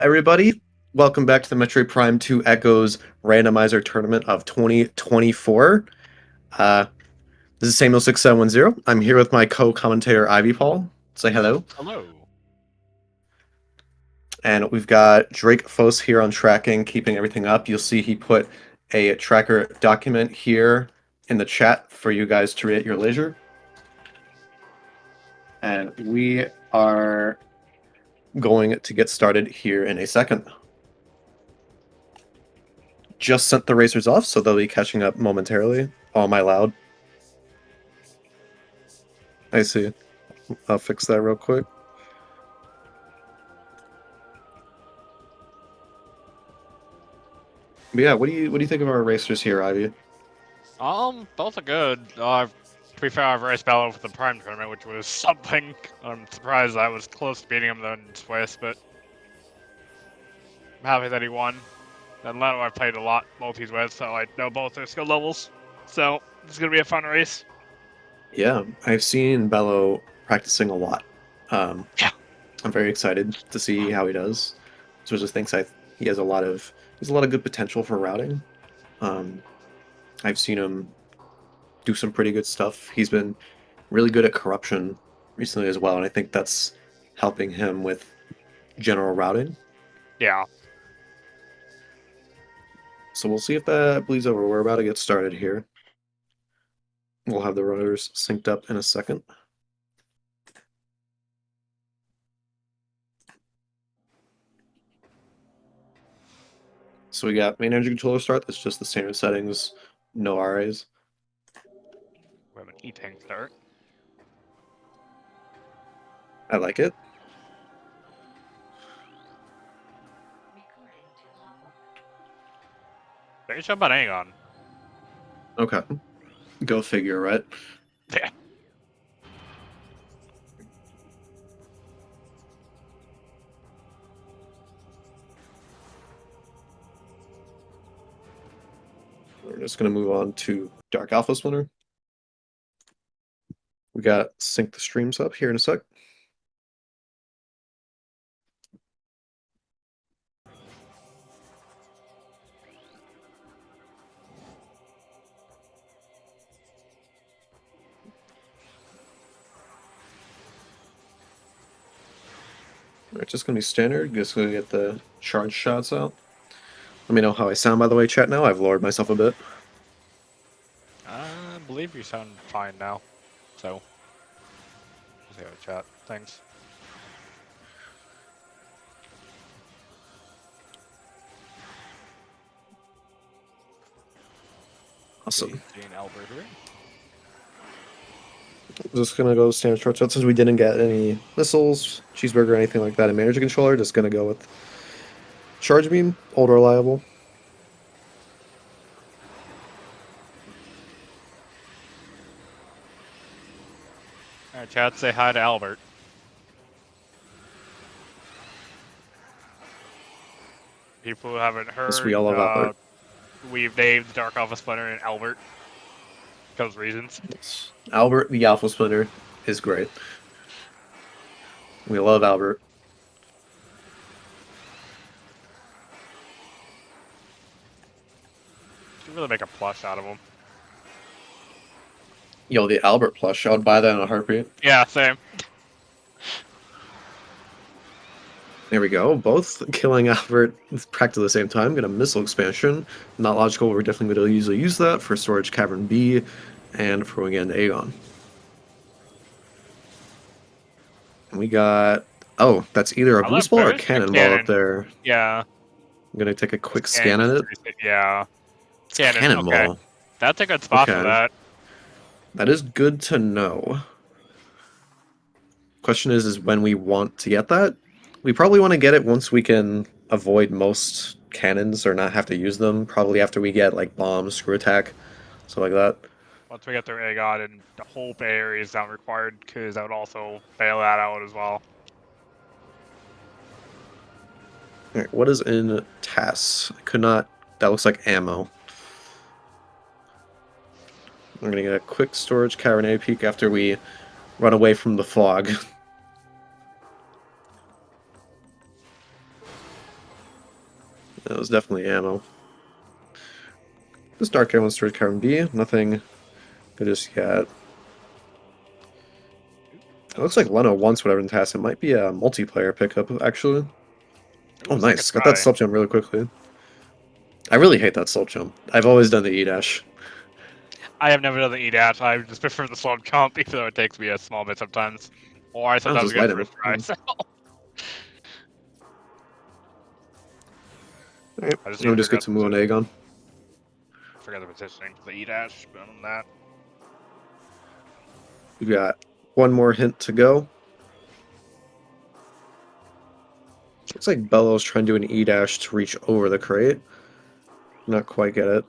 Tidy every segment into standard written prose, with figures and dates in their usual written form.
Everybody, welcome back to the Metroid Prime 2 Echoes Randomizer Tournament of 2024. Uh, this is Samuel6710. I'm here with my co-commentator Ivy Paul. Say hello. Hello. And we've got Drake Fos here on tracking, keeping everything up. You'll see he put a tracker document here in the chat for you guys to read at your leisure. And we are going to get started here in a second. Just sent the racers off, so they'll be catching up momentarily. Oh, am I loud? I see. I'll fix that real quick. But yeah, what do you think of our racers here, Ivy? Both are good. To be fair, I've raced Bello for the Prime tournament, which was something. I'm surprised I was close to beating him then twice, but I'm happy that he won. And Leno I've played a lot multis with, so I know both their skill levels. So it's gonna be a fun race. Yeah, I've seen Bello practicing a lot. Yeah. I'm very excited to see how he does. So just thinks he has a lot of good potential for routing. I've seen him do some pretty good stuff. He's been really good at corruption recently as well, and I think that's helping him with general routing. Yeah. So we'll see if that bleeds over. We're about to get started here. We'll have the runners synced up in a second. So we got main energy controller start. That's just the standard settings, no RAs. We have an E-Tank start. I like it. Very sure about Aegon. Okay. Go figure, right? Yeah. We're just going to move on to Dark Alpha Splinter. We got sync the streams up here in a sec. Alright, just going to be standard. Just going to get the charge shots out. Let me know how I sound, by the way, chat now. I've lowered myself a bit. I believe you sound fine now. So, we'll see how the chat. Thanks. Awesome. Jane Albert here. Just gonna go standard short shot since we didn't get any missiles, cheeseburger, anything like that in manager controller. Just gonna go with charge beam, old reliable. Alright, chat, say hi to Albert. People who haven't heard, Yes, we all love Albert. We've named Dark Alpha Splinter and Albert because reasons. Yes. Albert the Alpha Splinter is great. We love Albert. Should really make a plush out of him. Yo, the Albert plush, I would buy that in a heartbeat. Yeah, same. There we go. Both killing Albert practically at the same time. Get a missile expansion. Not logical. We're definitely going to usually use that for Storage Cavern B and for going into Aegon. And we got... Oh, that's either a boost ball or a cannonball up there. Yeah. I'm going to take a quick scan at it. Yeah. It's cannonball. Okay. That's a good spot for that. That is good to know. Question is when we want to get that. We probably want to get it once we can avoid most cannons or not have to use them. Probably after we get like bombs, screw attack, stuff like that. Once we get through Aegon and the whole Bay Area is not required, because that would also bail that out as well. Alright, what is in TAS? I could not... That looks like ammo. I'm gonna get a quick storage cavern A peek after we run away from the fog. That was definitely ammo. This Dark Air Storage Cavern B, nothing good just yet. It looks like Leno wants whatever in the task. It might be a multiplayer pickup, actually. Ooh, Oh, let's take a nice. Got that try. slip jump really quickly. I really hate that slip jump. I've always done the E-dash. I have never done the E-dash. I just prefer the slow jump, even though it takes me a small bit sometimes. Or I I'll sometimes just get light him. first try, so Alright, I just need now to we just figure get out to move on to Aegon. the positioning for the E-dash, but other than that. We've got one more hint to go. Looks like Bello's trying to do an E-dash to reach over the crate. Not quite get it.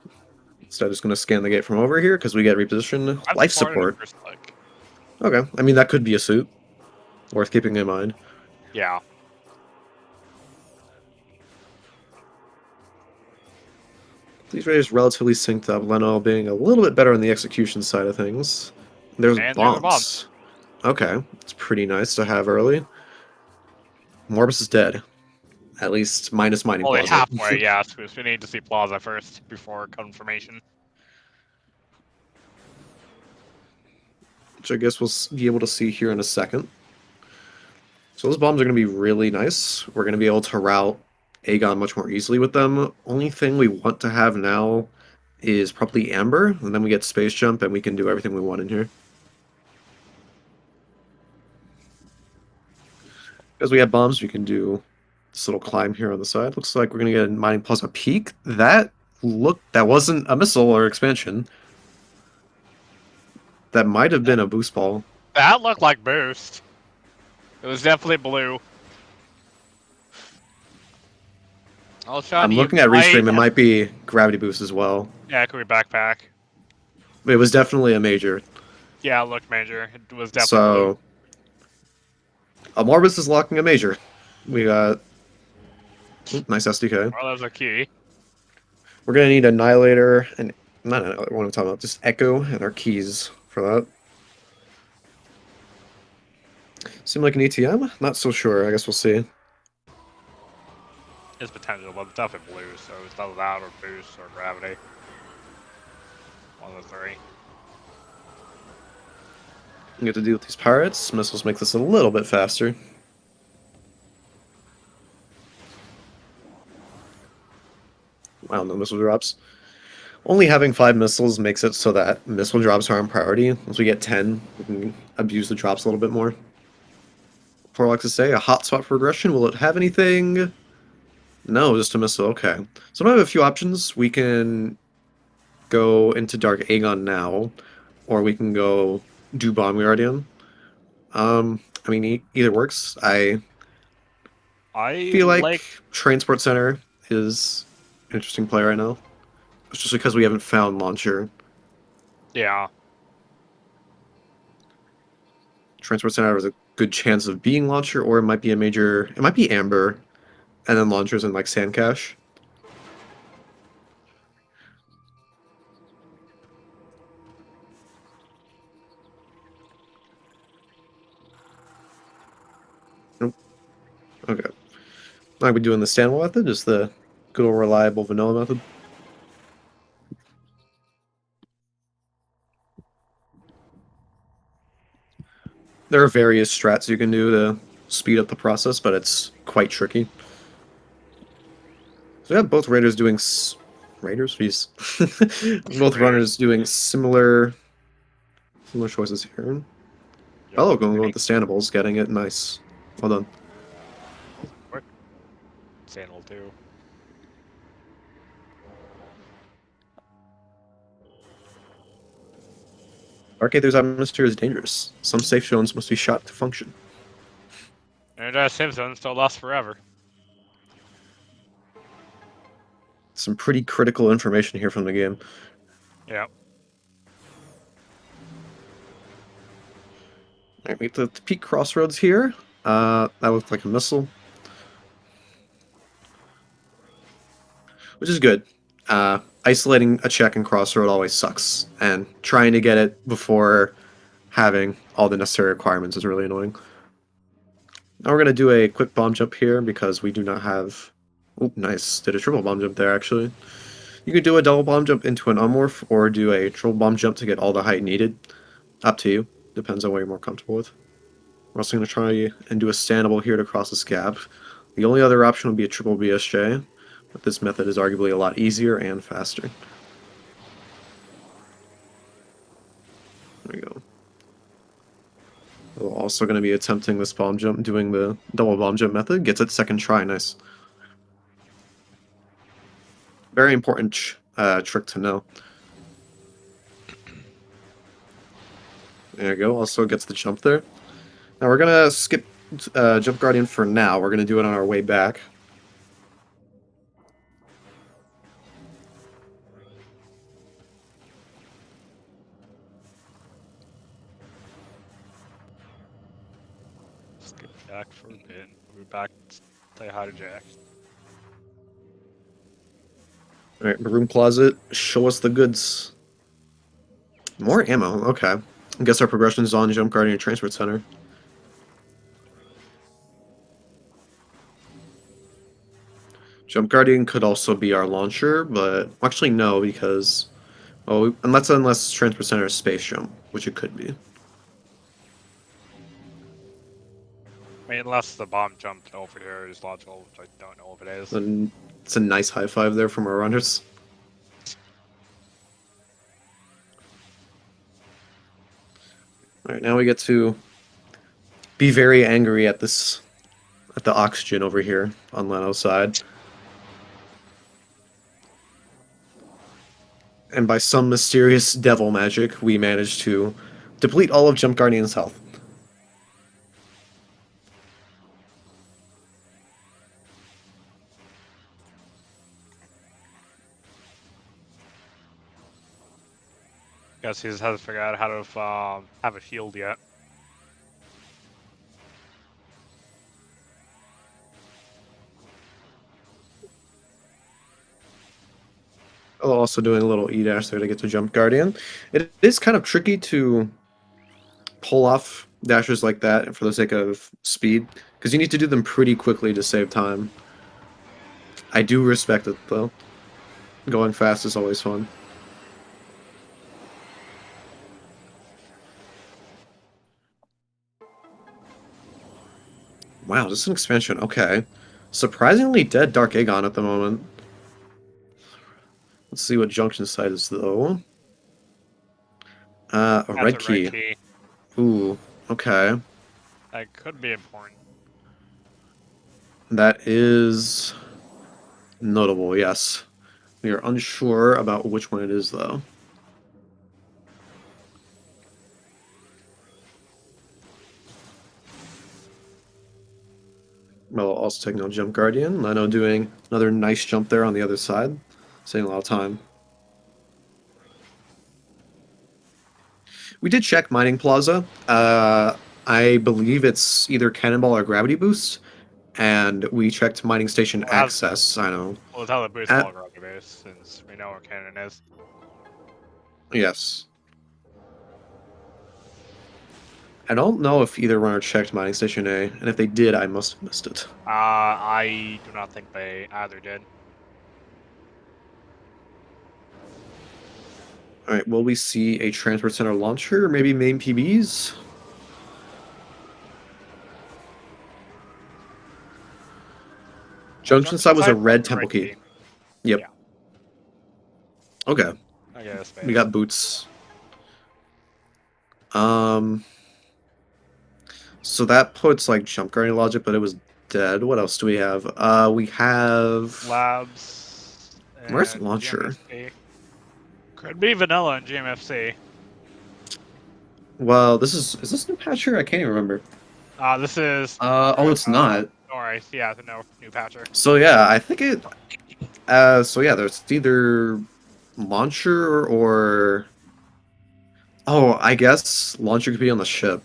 Instead, just going to scan the gate from over here because we get reposition I'm life supported support. first click. Okay, I mean, that could be a suit. Worth keeping in mind. Yeah. These raiders relatively synced up, Leno being a little bit better on the execution side of things. There's And there's a bomb. bombs. Okay, it's pretty nice to have early. Morbus is dead. At least minus mining Only plaza. halfway, yeah, so we need to see Plaza first before confirmation. Which I guess we'll be able to see here in a second. So those bombs are going to be really nice. We're going to be able to route Aegon much more easily with them. Only thing we want to have now is probably Amber, and then we get Space Jump, and we can do everything we want in here. Because we have bombs, we can do this little climb here on the side. Looks like we're going to get a Mining Plaza Peak. That wasn't a missile or expansion. That might have been a boost ball. That looked like boost. It was definitely blue. I'll try I'm to use looking at light. Restream, it might be Gravity Boost as well. Yeah, it could be backpack. It was definitely a major. Yeah, it looked major. It was definitely blue. So, Morbus is locking a major. We got nice SDK. Well, that was a key. We're gonna need Annihilator and not Annihilator, what I'm talking about, just Echo and our keys for that. Seem like an ETM? Not so sure. I guess we'll see. It's potential, but it's definitely blue, so it's either that or boost or gravity. One of the three. We get to deal with these pirates. Missiles make this a little bit faster. Wow, no missile drops. Only having 5 missiles makes it so that missile drops are on priority. Once we get 10, we can abuse the drops a little bit more. For like to say, a hotspot for regression. Will it have anything? No, just a missile. Okay. So now we have a few options. We can go into Dark Aegon now, or we can go do Bomb Guardian. I mean, either works. I I feel like like. Transport Center is an interesting play right now. It's just because we haven't found Launcher. Yeah. Transport Center has a good chance of being Launcher, or it might be a major. It might be Amber, and then Launchers in like Sand Cache. Nope. Okay. Are we doing the Stanwell method? Just the good old reliable vanilla method? There are various strats you can do to speed up the process, but it's quite tricky. So we have both raiders doing raiders, jeez. Both runners doing similar choices here. Yep. Bello going with the Stanables, getting it nice. Well done. Quick. Sandal too. Dark Aether's atmosphere is dangerous. Some safe zones must be shot to function. And Simpson still lasts forever. Some pretty critical information here from the game. Yeah. Alright, we have the peak crossroads here. That looked like a missile. Which is good. Isolating a check in crossroad always sucks, and trying to get it before having all the necessary requirements is really annoying. Now we're going to do a quick bomb jump here because we do not have Oh, nice. Did a triple bomb jump there, actually. You could do a double bomb jump into an unmorph, or do a triple bomb jump to get all the height needed. Up to you. Depends on what you're more comfortable with. We're also going to try and do a standable here to cross this gap. The only other option would be a triple BSJ, but this method is arguably a lot easier and faster. There we go. We're also going to be attempting this bomb jump, doing the double bomb jump method. Gets it second try, nice. Very important trick to know. There you go, also gets the jump there. Now we're going to skip Jump Guardian for now. We're going to do it on our way back. Skip Jack for a bit. We'll be back to say hi to Jack. Alright, room closet, show us the goods. More ammo, okay. I guess our progression is on Jump Guardian Transport Center. Jump Guardian could also be our launcher, but actually no, because unless Transport Center is Space Jump, which it could be. I mean, unless the bomb jumped over here is logical, which I don't know if it is. And it's a nice high five there from our runners. Alright, now we get to be very angry at the oxygen over here on Leno's side. And by some mysterious devil magic, we managed to deplete all of Jump Guardian's health. Guess he just hasn't figured out how to have it healed yet. Also doing a little E-dash there to get to Jump Guardian. It is kind of tricky to pull off dashes like that for the sake of speed, because you need to do them pretty quickly to save time. I do respect it, though. Going fast is always fun. Wow, this is an expansion. Okay. Surprisingly dead Dark Aegon at the moment. Let's see what Junction side is, though. A red key. Ooh, okay. That could be important. That is notable, yes. We are unsure about which one it is, though. Well, also taking on Jump Guardian. Leno doing another nice jump there on the other side. Saving a lot of time. We did check Mining Plaza. I believe it's either Cannonball or Gravity Boost. And we checked Mining Station Access. I know. Well, it's how the boost all Gravity Boost, since we know where Cannon is. Yes. I don't know if either runner checked Mining Station A, and if they did, I must have missed it. I do not think they either did. Alright, will we see a Transport Center launcher, or maybe main PBs? Junction side was a red temple key. Yep. Yeah. Okay. I guess We got boots. So that puts like Jump Guardian logic, but it was dead. What else do we have? We have Labs. Where's launcher? GMFC. Could be vanilla in GMFC. Well, is this new patcher? I can't even remember. This is. Oh, it's not. Alright, yeah, the new patcher. So yeah, I think it. So yeah, there's either launcher or. Oh, I guess launcher could be on the ship.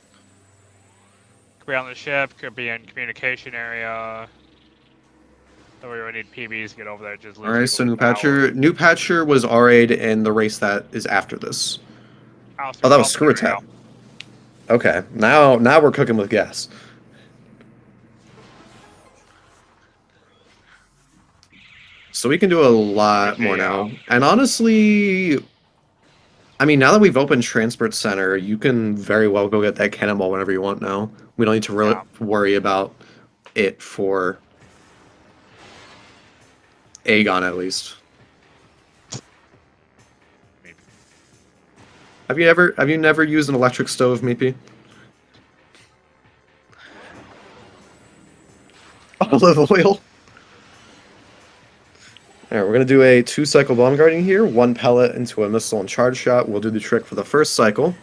Could be on the ship. Could be in communication area. So we would need PBs to get over there. Just alright, so new patcher. New patcher was RA'd in the race that is after this. Oh, that was Screw Attack. Okay, now we're cooking with gas. So we can do a lot more Yeah. now. And honestly, I mean, now that we've opened Transport Center, you can very well go get that cannonball whenever you want now. We don't need to really Yeah. worry about it for Aegon, at least. Maybe. Have you never used an electric stove, Meepy? Olive oil? Alright, we're gonna do a 2-cycle bomb guarding here. 1 pellet into a missile and charge shot. We'll do the trick for the first cycle.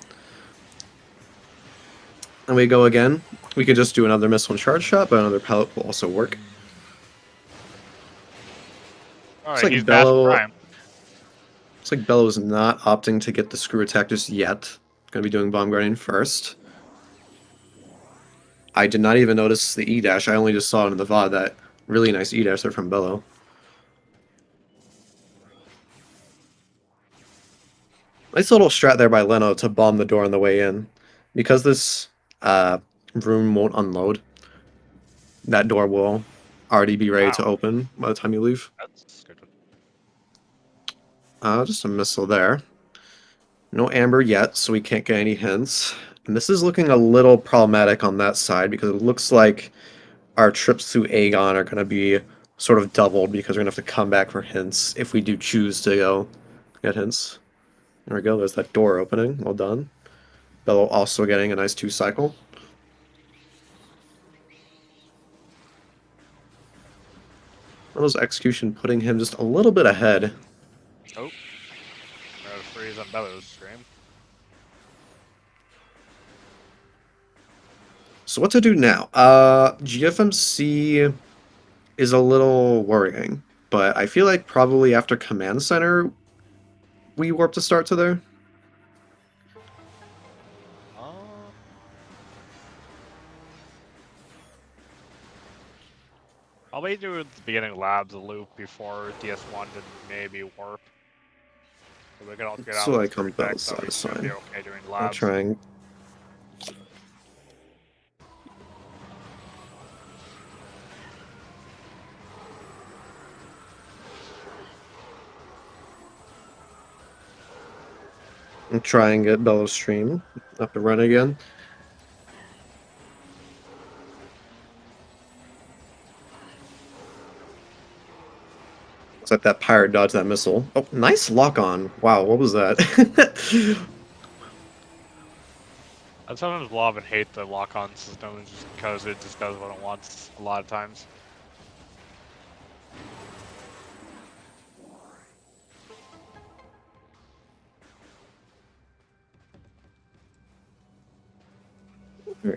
And we go again. We could just do another missile and charge shot, but another pellet will also work. Looks Alright, he's like Bash Bello Prime. Looks like Bello is not opting to get the screw attack just yet. Gonna be doing bomb guarding first. I did not even notice the E-dash. I only just saw it in the VOD. That really nice E-dash there from Bello. Nice little strat there by Leno to bomb the door on the way in. Because this room won't unload, that door will already be ready to Wow. open by the time you leave. That's good. Just a missile there. No amber yet, so we can't get any hints. And this is looking a little problematic on that side because it looks like our trips to Aegon are going to be sort of doubled because we're going to have to come back for hints if we do choose to go get hints. There we go, there's that door opening. Well done. Bello also getting a nice 2-cycle. Bello's execution putting him just a little bit ahead. Oh. We're to freeze on Bellows stream. So what to do now? GFMC is a little worrying, but I feel like probably after Command Center we warp to start to there. Uh, Probably do at the beginning of labs a loop before DS1 and maybe warp. So we can all get out So of I the come screw attack, Bello's so side we is should be fine. okay during I'll labs. try and get Bello's stream up and running again. Looks like that pirate dodged that missile. Oh, nice lock on. Wow, what was that? I sometimes love and hate the lock-on system just because it just does what it wants a lot of times.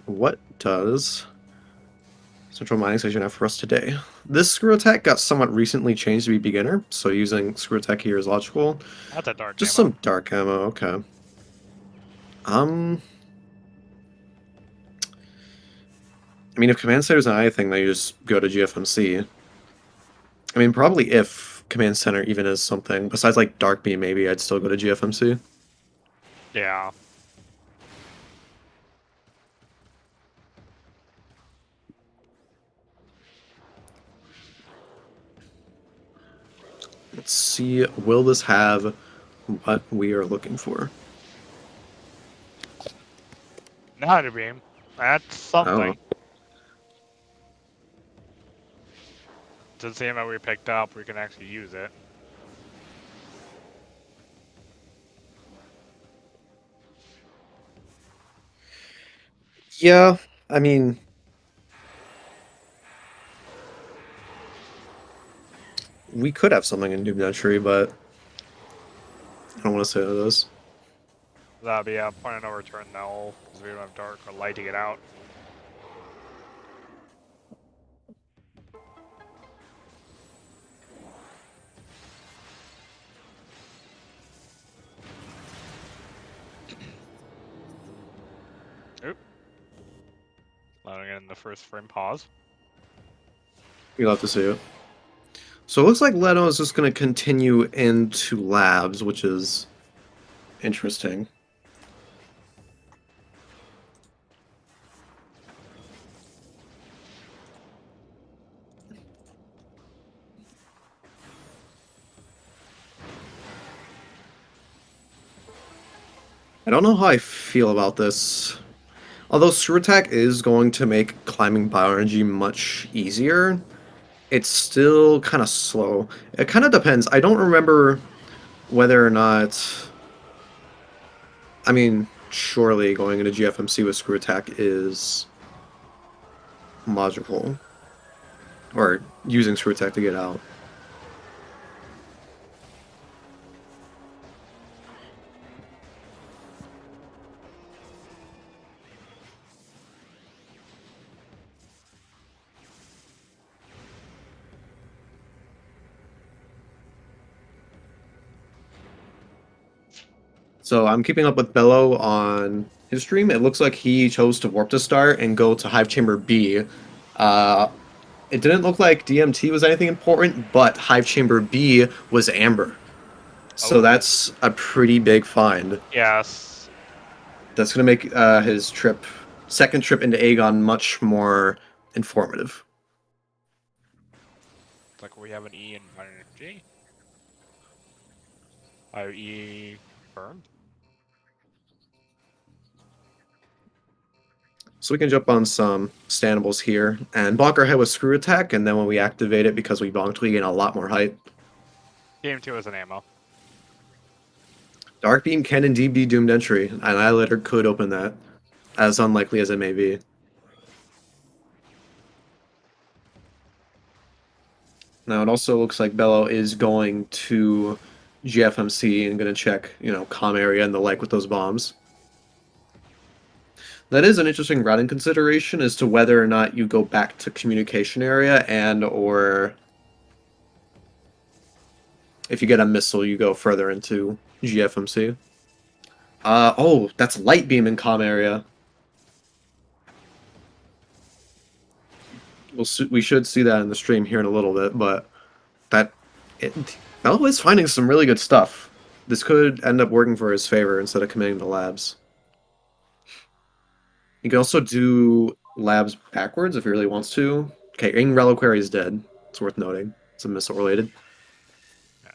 What does Central Mining Station have for us today? This screw attack got somewhat recently changed to be beginner, so using screw attack here is logical. That's a dark Just ammo. some dark ammo, okay. I mean, if Command Center is not anything, then you just go to GFMC. I mean, probably if Command Center even is something, besides like Dark Beam, maybe I'd still go to GFMC. Yeah. Let's see, will this have what we are looking for? Not a beam. That's I don't know. something. Since the ammo we picked up, we can actually use it. Yeah, I mean, we could have something in Doom Entry, but I don't want to say it is. That'd be a point of no return though, because we don't have dark or light to get out. Oop. Loading in the first frame pause. You'll have to see it. So it looks like Leno is just going to continue into labs, which is interesting. I don't know how I feel about this. Although Screw Attack is going to make climbing bioenergy much easier, it's still kind of slow. It kind of depends. I don't remember whether or not. I mean, surely going into GFMC with Screw Attack is logical. Or using Screw Attack to get out. So I'm keeping up with Bello on his stream. It looks like he chose to warp to start and go to Hive Chamber B. Uh, it didn't look like DMT was anything important, but Hive Chamber B was Amber. So Oh, that's a pretty big find. yes. That's going to make his second trip into Aegon much more informative. It's like we have an E in energy. IE confirmed. So we can jump on some standables here and bonk our head with Screw Attack, and then when we activate it, because we bonked, we gain a lot more height. Game 2 is an ammo. Dark Beam can indeed be doomed entry. An Annihilator could open that, as unlikely as it may be. Now it also looks like Bello is going to GFMC and going to check, comm area and the like with those bombs. That is an interesting routing consideration as to whether or not you go back to communication area and or if you get a missile, you go further into GFMC. Oh, that's light beam in comm area. We should see that in the stream here in a little bit, but Bello is finding some really good stuff. This could end up working for his favor instead of committing to labs. You can also do labs backwards if he really wants to. Okay, Ing Reliquary is dead. It's worth noting. It's a missile related. Yeah.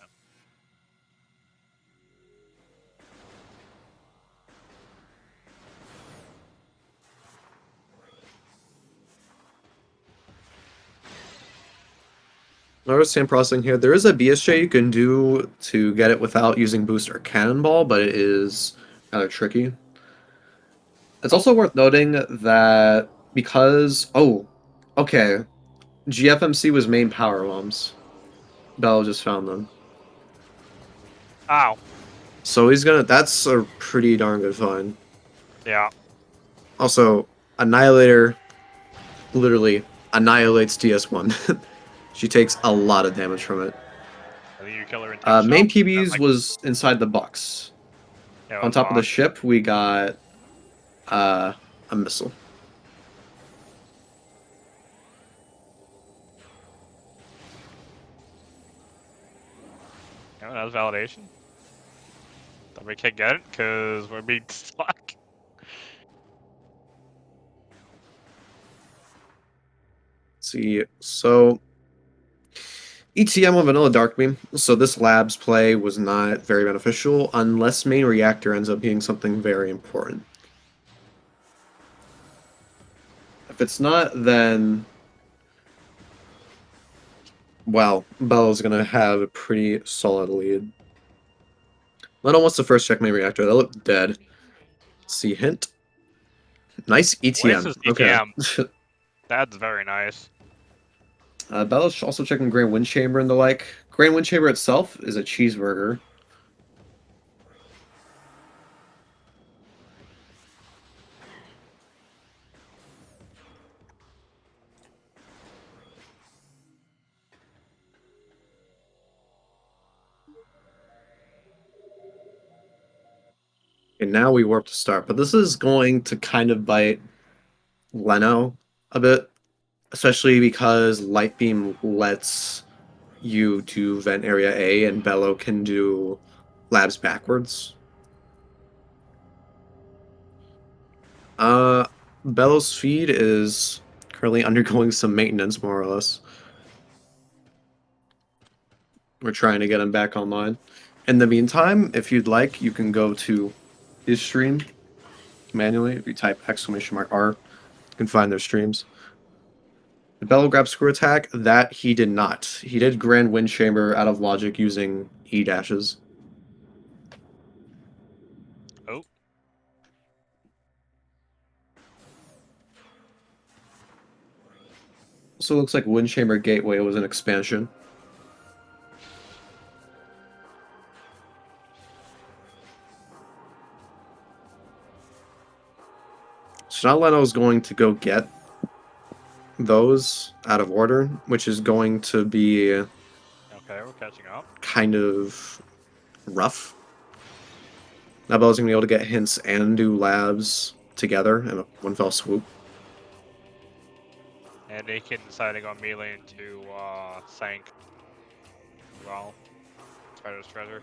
Another sand processing here. There is a BSJ you can do to get it without using boost or cannonball, but it is kind of tricky. It's also worth noting that because okay, GFMC was main power bombs. Bell just found them. Ow. So he's gonna. That's a pretty darn good find. Yeah. Also, Annihilator literally annihilates DS1. She takes a lot of damage from it. I think you kill her in Main PBs was inside the box. Yeah, On top of the ship, we got a missile. Yeah, that was validation. But we can't get it because we're being stuck. Let's see, so ETM of Vanilla Dark Beam. So this lab's play was not very beneficial unless main reactor ends up being something very important. If it's not, then well, Bello's gonna have a pretty solid lead. Leno wants to first check main reactor. That looked dead. Let's see, hint. Nice ETM. Oasis Okay. ETM. That's very nice. Bello's also checking Grand Wind Chamber and the like. Grand Wind Chamber itself is a cheeseburger. And now we warp to start, but this is going to kind of bite Leno a bit, especially because Light Beam lets you do Vent Area A and Bello can do labs backwards. Bello's feed is currently undergoing some maintenance, more or less. We're trying to get him back online. In the meantime, if you'd like, you can go to his stream manually. If you type !R, you can find their streams. The Bellow grab screw attack, that he did not. He did Grand Wind Chamber out of logic using E dashes. Oh. Also looks like Wind Chamber Gateway was an expansion. So now Leno's going to go get those out of order, which is going to be Okay, we're catching up. kind of rough. Now Bella's going to be able to get hints and do labs together in a one fell swoop. And they can decide to go melee into Sank. Well, Spider's treasure.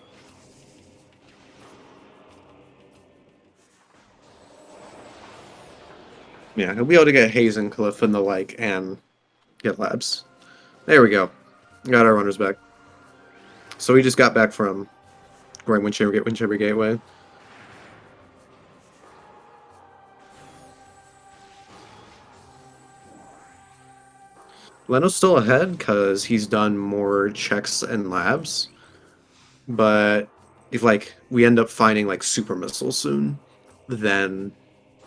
Yeah, he'll be able to get Haze and Cliff and the like, and get labs. There we go. Got our runners back. So we just got back from Grand Wind Chamber Gateway. Leno's still ahead because he's done more checks and labs. But if like we end up finding like super missiles soon, then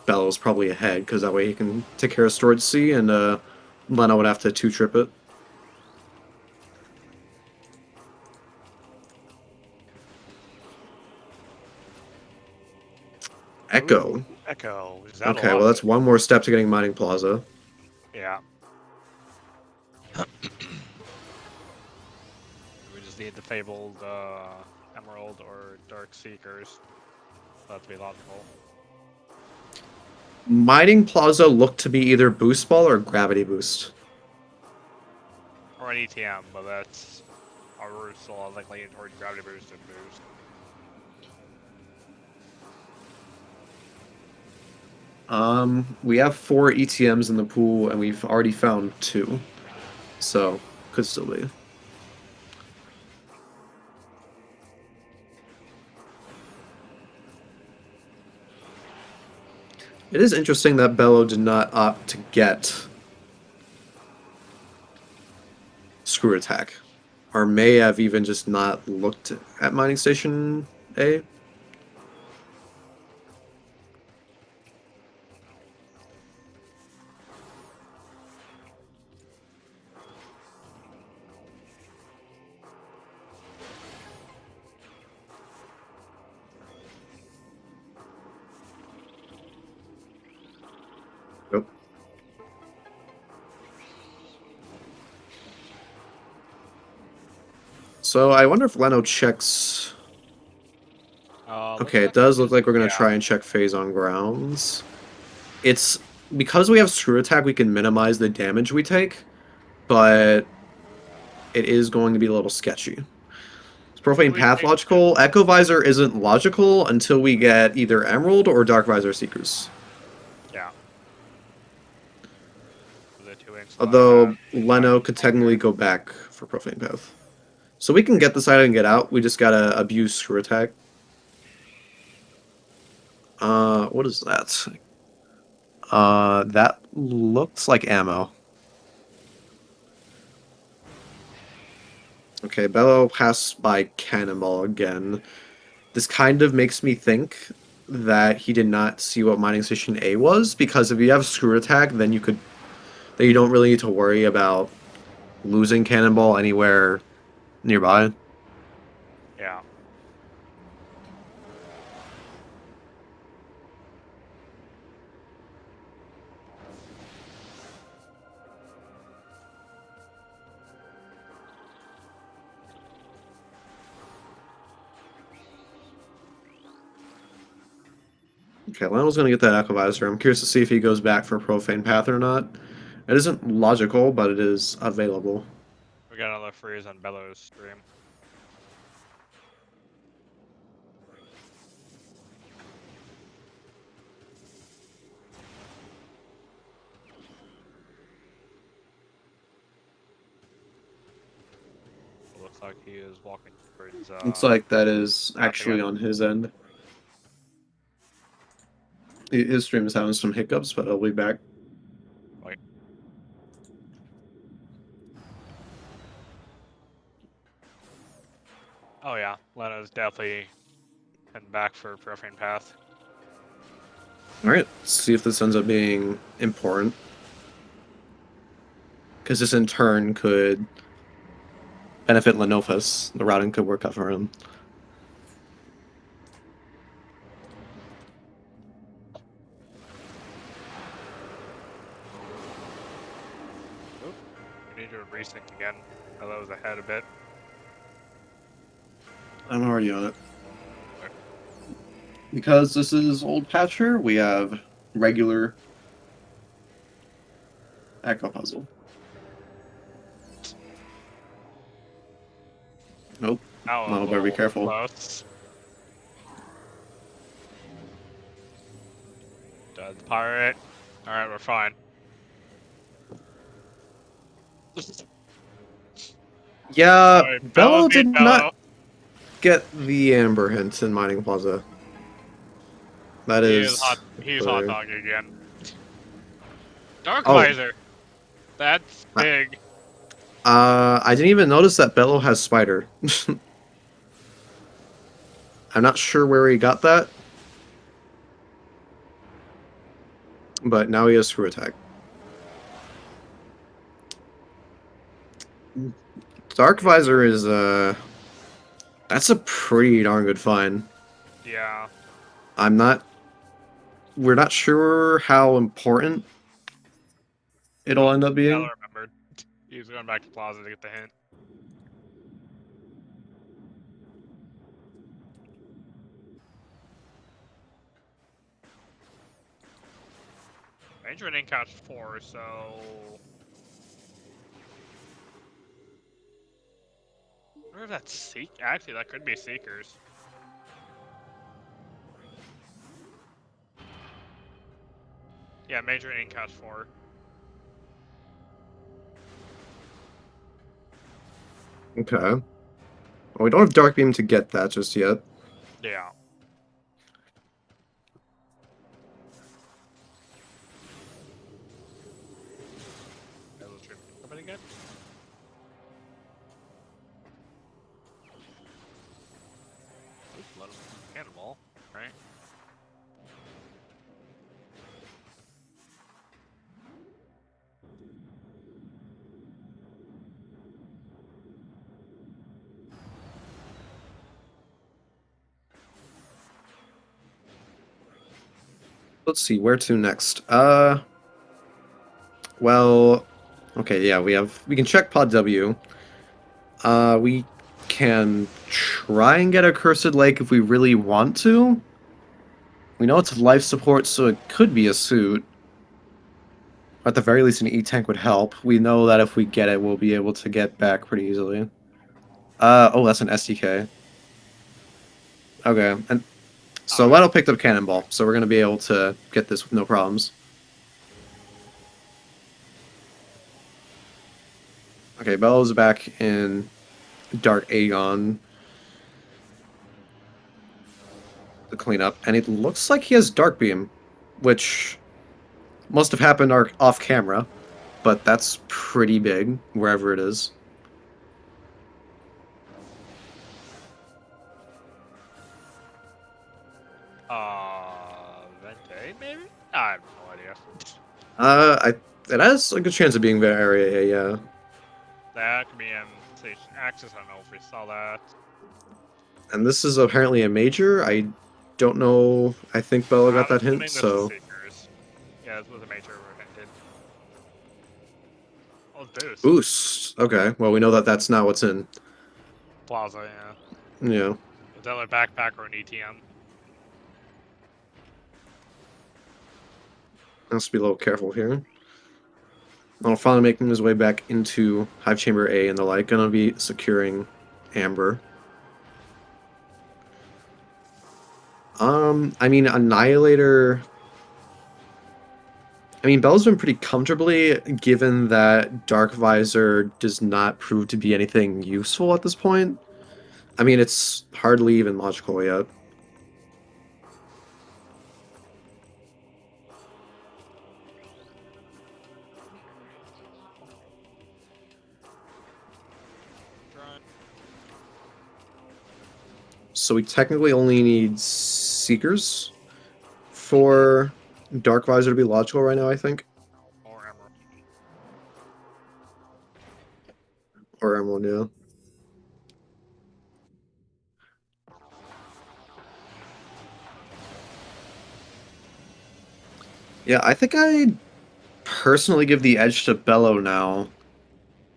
Bello's probably ahead because that way he can take care of Storage C, and Leno would have to 2-trip it. Echo. Ooh, Echo. Is that Okay, well that's one more step to getting Mining Plaza. Yeah. We just need the fabled Emerald or Dark Seekers. That'd be logical. Mining Plaza looked to be either Boost Ball or Gravity Boost. Or an ETM, but that's our still like leaning toward Gravity Boost and Boost. We have 4 ETMs in the pool, and we've already found 2. So, could still be. It is interesting that Bello did not opt to get Screw Attack. Or may have even just not looked at Mining Station A. Nope. So I wonder if Leno checks. Okay, it does look like we're gonna try and check phase on grounds. It's because we have Screw Attack, we can minimize the damage we take, but it is going to be a little sketchy. Is Profane Path logical? Echo Visor isn't logical until we get either Emerald or Dark Visor Seekers. Yeah. Although Leno could technically go back for Profane Path. So we can get this item and get out, we just gotta abuse Screw Attack. What is that? That looks like ammo. Okay, Bello passed by Cannonball again. This kind of makes me think that he did not see what Mining Station A was, because if you have Screw Attack, then you don't really need to worry about losing Cannonball anywhere nearby. Yeah. Okay, Lionel's gonna get that Echo Visor. I'm curious to see if he goes back for Profane Path or not. It isn't logical, but it is available. We got another freeze on Bellows stream. Looks like he is walking towards. Looks like that is actually on his end. His stream is having some hiccups, but I'll be back. Wait. Oh yeah, Leno's definitely heading back for Profane Path. Alright, let's see if this ends up being important. Because this in turn could benefit Lenophis. The routing could work out for him. Oop. We need to resync again. Oh, that was ahead a bit. I'm already on it. Because this is old patcher, we have regular echo puzzle. Nope. Oh, Well, better be careful. Close. Does pirate. Alright, we're fine. Yeah, Alright, Bello beat did Bello. not get the Amber hint in Mining Plaza. That is. He's hot dog again. Dark Oh. Visor. That's big. I didn't even notice that Bello has Spider. I'm not sure where he got that. But now he has Screw Attack. Dark Visor is, that's a pretty darn good find. Yeah. We're not sure how important it'll end up being. I remembered. He was going back to Plaza to get the hint. Ranger didn't catch 4, so... I wonder if that's Seek. Actually, that could be Seekers. Yeah, Major didn't catch 4. Okay. Well, we don't have Dark Beam to get that just yet. Yeah. Somebody good? Oops, let him cannonball, right? Let's see, where to next? Well, okay, yeah, we can check Pod W. We can try and get a Cursed Lake if we really want to. We know it's life support, so it could be a suit. At the very least, an E-Tank would help. We know that if we get it, we'll be able to get back pretty easily. Oh, that's an SDK. Okay, and so Leno picked up Cannonball, so we're going to be able to get this with no problems. Okay, Bello's back in Dark Aegon. The cleanup, and it looks like he has Dark Beam, which must have happened off camera, but that's pretty big, wherever it is. Vente, maybe? I have no idea. It has a good chance of being very area, yeah. That could be in Station Axis, I don't know if we saw that. And this is apparently a major. I don't know. I think Bella got that hint, so. Yeah, this was a major we're hinted. Oh, boost. Boost. Okay, well, we know that that's not what's in Plaza, yeah. Yeah. Is that a backpack or an ETM? Has to be a little careful here. Well, finally making his way back into Hive Chamber A and the like. Gonna be securing Amber. I mean, Annihilator... I mean, Bell's been pretty comfortably, given that Dark Visor does not prove to be anything useful at this point. I mean, it's hardly even logical yet. So we technically only need Seekers for Dark Visor to be logical right now, I think. Or Emerald. Or Emerald, yeah. Yeah, I think I'd personally give the edge to Bello now.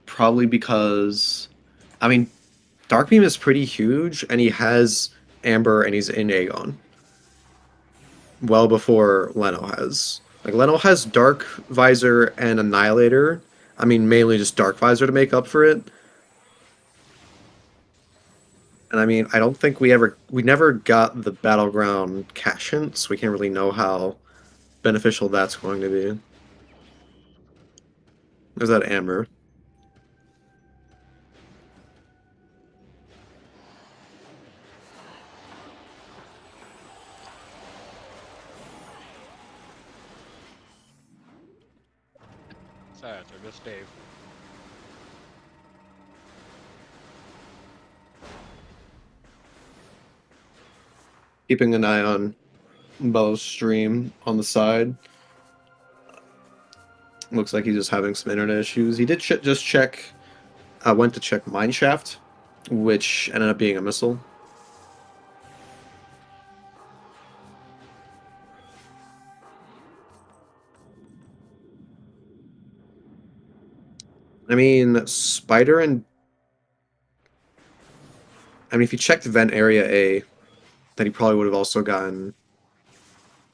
Probably because, I mean, Dark Beam is pretty huge, and he has Amber and he's in Aegon. Well before Leno has. Like, Leno has Dark Visor and Annihilator. I mean, mainly just Dark Visor to make up for it. And I mean, I don't think we never got the Battleground cash hint, so we can't really know how beneficial that's going to be. There's that Amber. Sad, or just Dave. Keeping an eye on Bello's stream on the side. Looks like he's just having some internet issues. He did just check. Went to check Mineshaft, which ended up being a missile. I mean, Spider and... I mean, if he checked Vent Area A, then he probably would have also gotten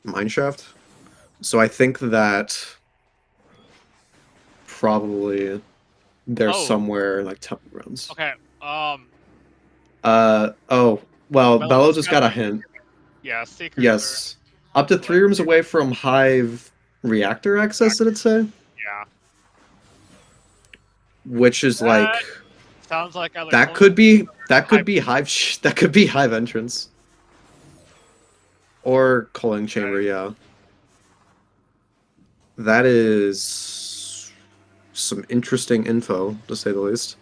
Mineshaft. So I think that probably they're Oh, somewhere like Temple Grounds. okay. Oh, well, Bello Bella's just got got a the hint. yeah, Seekers Yes. Up to are 3 like rooms away from Hive reactor access, did it say? yeah. Which is like... That sounds like either That clone could be Hive. Hive that could be Hive entrance. Or Culling Chamber, yeah. That is some interesting info, to say the least.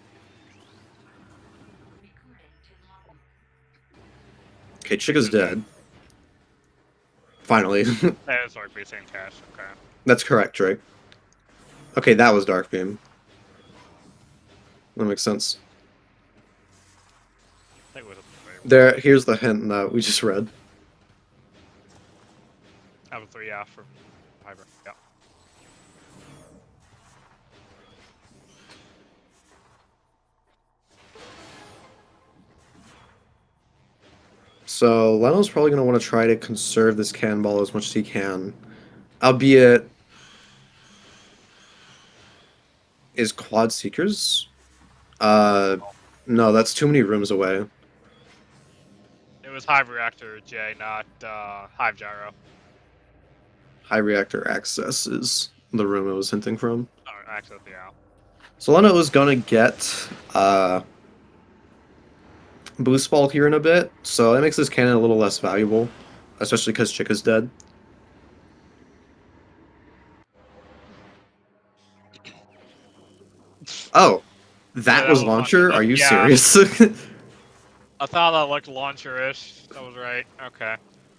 Okay, Chica's dead. Finally. That is like same cash. Okay. That's correct, Drake. Okay, that was Dark Beam. That makes sense. I think it was Here's the hint that we just read. That was 3, yeah, from Hyper. Yeah. So Leno's probably going to want to try to conserve this cannonball as much as he can. Albeit... Is Quad Seekers? No, that's too many rooms away. It was Hive Reactor J, not Hive Gyro. High Reactor Access is the room it was hinting from. Or access, yeah. So Leno is gonna get Boost Ball here in a bit, so that makes this cannon a little less valuable, especially because Chica's dead. Oh, that Yeah, was was Launcher? Are you yeah. serious? I thought that looked launcher-ish. That was right. Okay.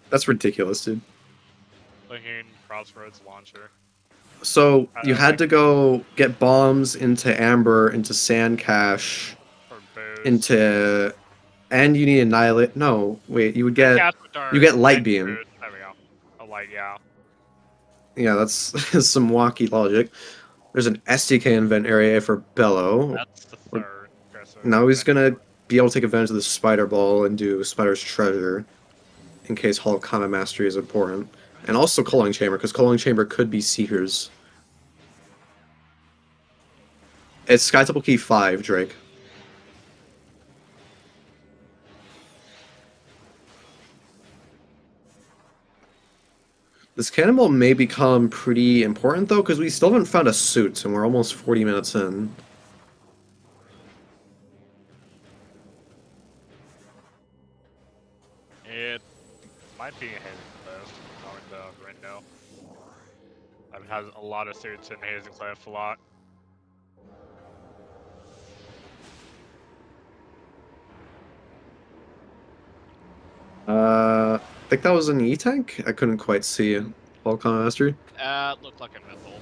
That's ridiculous, dude. Thinking Crossroads launcher. So you had to go get bombs into Amber, into Sand Cache, For boost. into... And you need Annihilate... No, wait, you would get... You get Light Beam. Boost. There we go. A light, yeah. Yeah, that's some wacky logic. There's an SDK invent area for Bello. That's the third. Okay, so Now he's gonna be able to take advantage of the Spider Ball and do Spider's Treasure, in case Hall of Combat Mastery is important. And also Culling Chamber, because Culling Chamber could be Seekers. It's Sky Temple Key 5, Drake. This cannonball may become pretty important, though, because we still haven't found a suit, and we're almost 40 minutes in. It might be a Hazing Cliff, knowing the window. It has a lot of suits in Hazing Cliff, a lot. I think that was an E-tank? I couldn't quite see Volcom Mastery. Looked like a missile.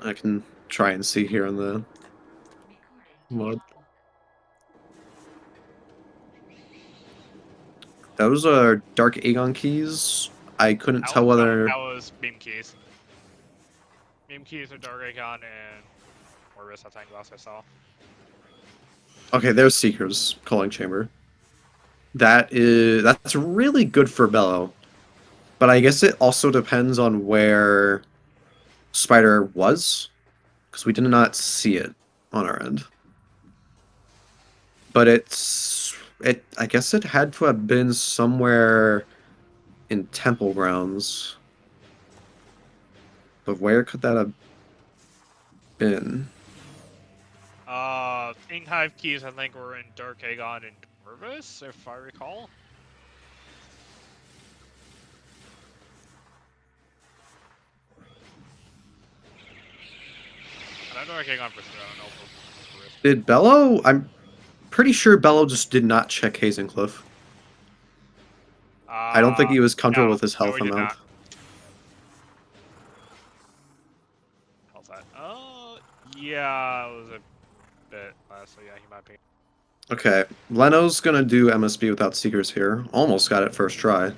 I can try and see here on the mod. Those are Dark Aegon keys. I couldn't tell No, whether... that was beam keys. Beam keys are Dargagon and Orbis, I think last I saw. Okay, there's Seeker's Calling Chamber. That's really good for Bello. But I guess it also depends on where Spider was, because we did not see it on our end. But I guess it had to have been somewhere in Temple Grounds. But where could that have been? King Hive keys I think were in Darkagon and Orbis, if I recall. I know Darkagon for sure, I don't know for Orbis. Did Bello? I'm pretty sure Bello just did not check Hazencliff. I don't think he was comfortable No, with his no, health we did amount. not. How's that? Yeah, it was a bit less, so yeah, he might be. Okay, Leno's gonna do MSB without Seekers here. Almost got it first try.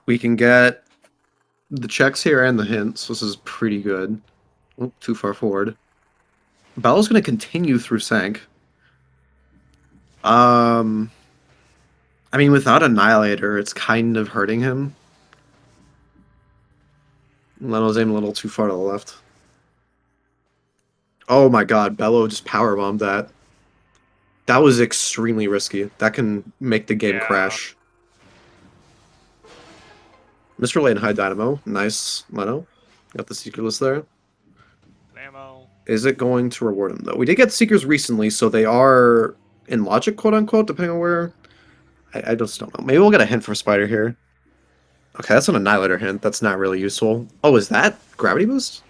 We can get the checks here and the hints. This is pretty good. Oh, too far forward. Bello's gonna continue through Sank. Um, I mean, without Annihilator, it's kind of hurting him. Leno's aiming a little too far to the left. Oh my god, Bello just powerbombed that. That was extremely risky. That can make the game Yeah. crash. Mr. Lane High Dynamo. Nice, Leno. Got the Seekerless there. Ammo. Is it going to reward him, though? We did get Seekers recently, so they are in logic, quote-unquote, depending on where... I just don't know. Maybe we'll get a hint for Spider here. Okay, that's an Annihilator hint. That's not really useful. Oh, is that Gravity Boost?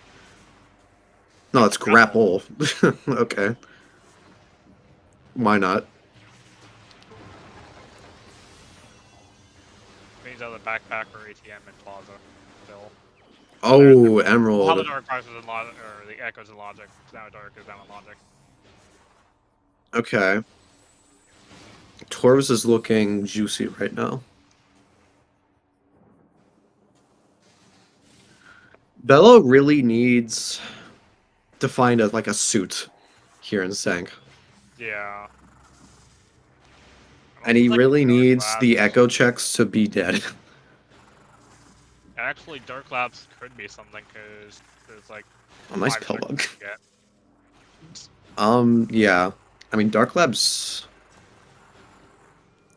No, it's Grapple. Okay. Why not? Means out the backpack or ATM in Plaza. Still. Oh, How the Emerald. Dark Price is in Logic, or the Echoes in Logic. Now Dark is down in Logic. Okay. Torvus is looking juicy right now. Bello really needs to find a suit here in Sank. Yeah. And he Like really Dark needs the Labs. Echo checks to be dead. Actually, Dark Labs could be something, because there's like... Oh, nice 5 pill checks bug. you can get. Yeah. I mean, Dark Labs...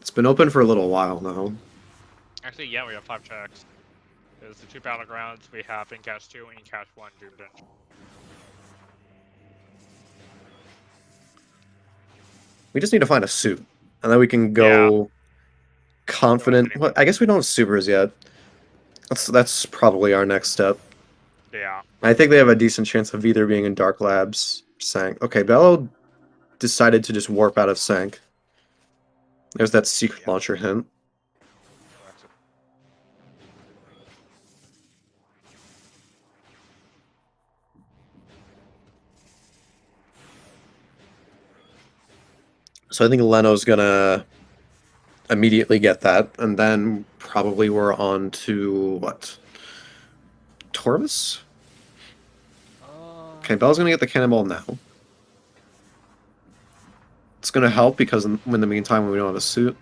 It's been open for a little while now. Actually, yeah, we have 5 checks. There's the 2 Battlegrounds, we have Incash 2 and Incash 1 Doom Dungeon. We just need to find a suit. And then we can Yeah. go confident. Well, I guess we don't have supers yet. That's probably our next step. Yeah. I think they have a decent chance of either being in Dark Labs or Sank. Okay, Bello decided to just warp out of Sank. There's that secret launcher hint. So I think Leno's gonna immediately get that, and then probably we're on to what? Torvus? Okay, Bello's gonna get the cannonball now. It's gonna help because in the meantime we don't have a suit.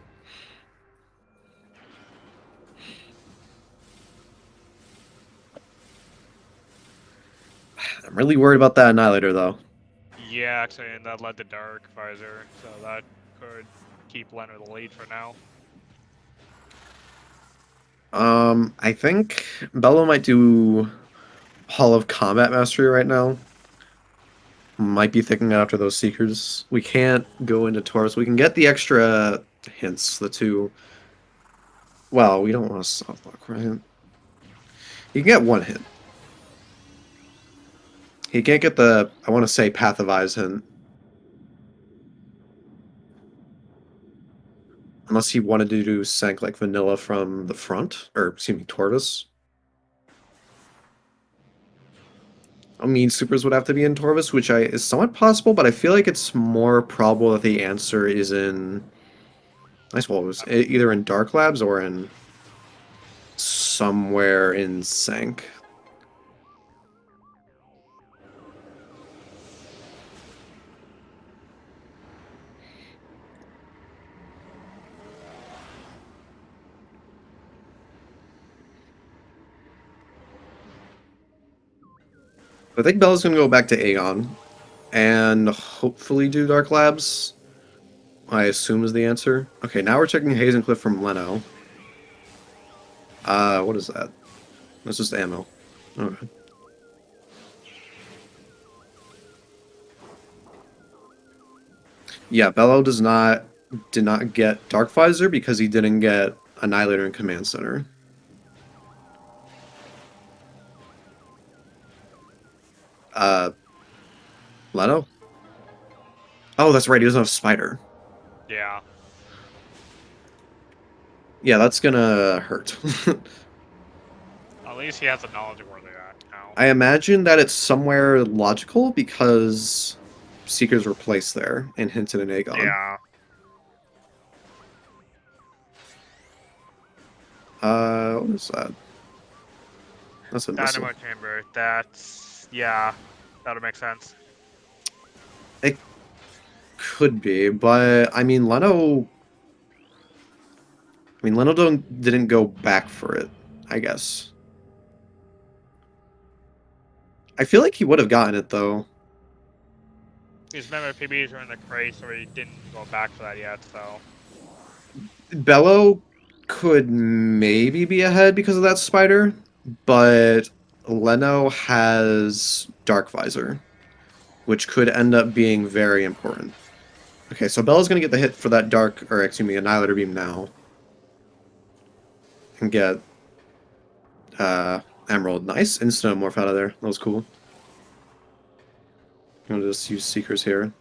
I'm really worried about that Annihilator though. Yeah, actually, and that led to Dark Visor, so that could keep Leno the lead for now. I think Bello might do Hall of Combat Mastery right now. Might be thinking after those Seekers. We can't go into Taurus. We can get the extra hints, the two. Well, we don't want to soft lock, right? You can get one hint. He can't get the, I want to say, Path of Eyes hint. Unless he wanted to do Sank like vanilla from the front, or excuse me, Tortoise. I mean, supers would have to be in Tortoise, which is somewhat possible, but I feel like it's more probable that the answer is in, I suppose, either in Dark Labs or in somewhere in Sank. I think Bella's gonna go back to Aegon and hopefully do Dark Labs. I assume is the answer. Okay, now we're checking Hazencliff from Leno. What is that? That's just ammo. Okay. Yeah, Bello did not get Dark Visor because he didn't get Annihilator and Command Center. Uh, Leno? Oh, that's right, he doesn't have Spider. Yeah. Yeah, that's gonna hurt. At least he has the knowledge of where they're at now. I imagine that it's somewhere logical because Seekers were placed there and hinted in Aegon. Yeah. What is that? That's a missile. Dynamo chamber. That's yeah. That would make sense. It could be, but I mean Leno. I mean Leno didn't go back for it. I guess. I feel like he would have gotten it though. His memory PBs are in the crate, so he didn't go back for that yet. So Bello could maybe be ahead because of that spider, but Leno has Dark Visor, which could end up being very important. Okay, so Bella's gonna get the hit for that Dark, or excuse me, Annihilator Beam now. And get Emerald. Nice instant morph out of there. That was cool. I'm gonna just use Seekers here.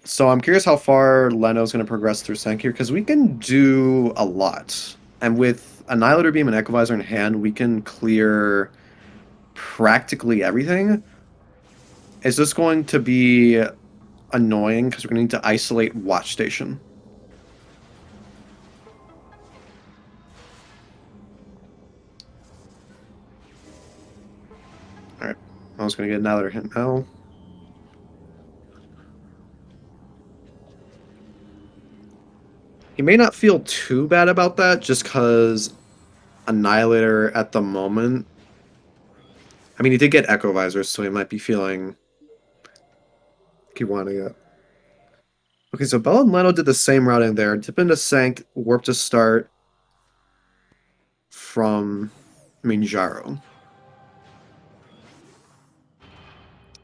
So I'm curious how far Leno's going to progress through Sank here, because we can do a lot. And with Annihilator Beam and Echovisor in hand, we can clear practically everything. Is this going to be annoying, because we're going to need to isolate Watch Station? Alright, I was going to get another hit now. He may not feel too bad about that, just because Annihilator at the moment... I mean, he did get Echo Visors, so he might be feeling... he wanted it. Okay, so Bell and Leno did the same routing there. Dip into Sank, warp to start from Minjaro.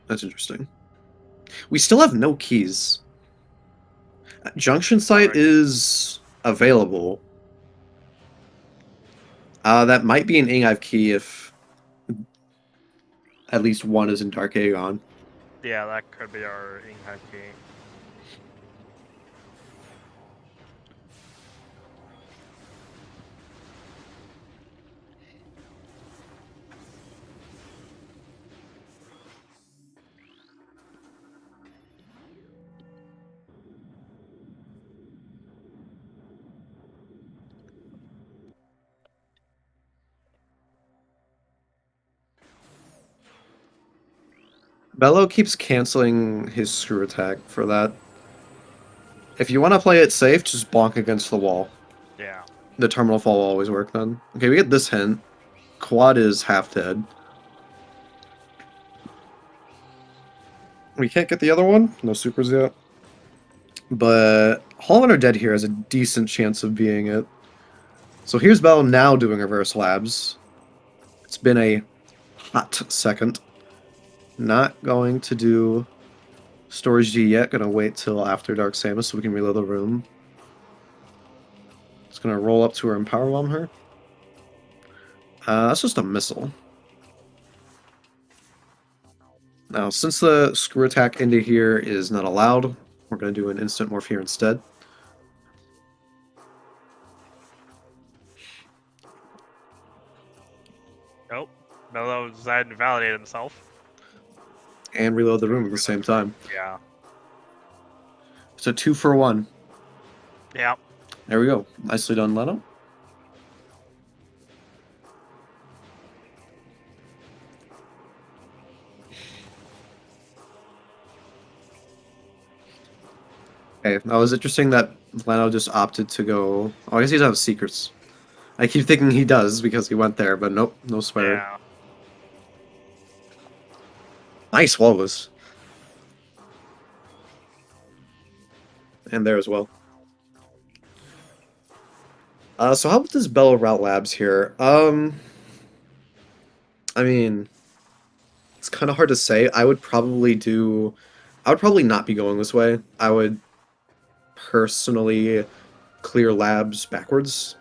That's interesting. We still have no keys. Junction site is available. That might be an Ingive key if at least one is in Dark Aegon. yeah, that could be our Inghide key. Bello keeps canceling his screw attack for that. If you want to play it safe, just bonk against the wall. Yeah. The terminal fall will always work then. Okay, we get this hint. Quad is half dead. We can't get the other one. No supers yet. But Hall Runner Dead here has a decent chance of being it. So here's Bell now doing reverse labs. It's been a hot second. Not going to do Storage G yet. Gonna wait till after Dark Samus so we can reload the room. Just gonna roll up to her and powerbomb her. That's just a missile. Now, since the screw attack into here is not allowed, we're going to do an instant morph here instead. decided to validate himself. And reload the room at the same time. Yeah. So 2 for 1. Yeah. There we go. Nicely done, Leno. Okay, that was interesting that Leno just opted to go... Oh, I guess he doesn't have secrets. I keep thinking he does because he went there, but nope, no swear. Yeah. Nice Walrus. And there as well. So how about this Bello Route Labs here? I mean, it's kind of hard to say. I would probably not be going this way. I would personally clear labs backwards,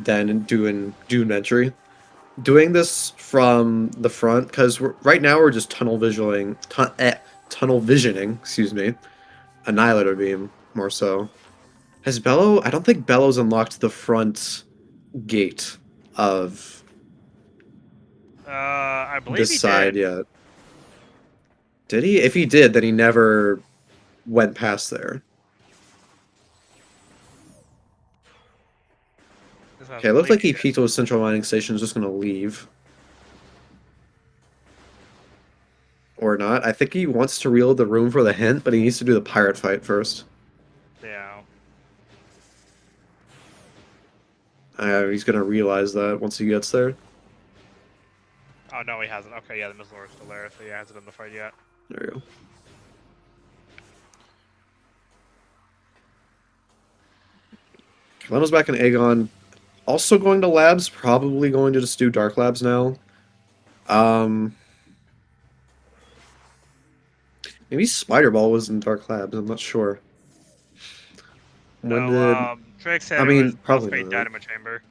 then do an entry. Doing this from the front, because right now we're just tunnel visioning, excuse me, Annihilator Beam, more so. Has Bello... I don't think Bello's unlocked the front gate of I believe this he side did. yet. Did he? If he did, then he never went past there. Okay, it looks like he peeked to a central mining station, is just gonna leave. Or not. I think he wants to reload the room for the hint, but he needs to do the pirate fight first. Yeah. He's gonna realize that once he gets there. Oh, no, he hasn't. Okay, yeah, the missile is still there, so he hasn't done the fight yet. There you go. Leno's back in Aegon. Also going to labs, probably going to just do Dark Labs now. Maybe Spider Ball was in Dark Labs, I'm not sure. When did... Drake said I it mean, was probably Phosphate not. Dynamo Chamber.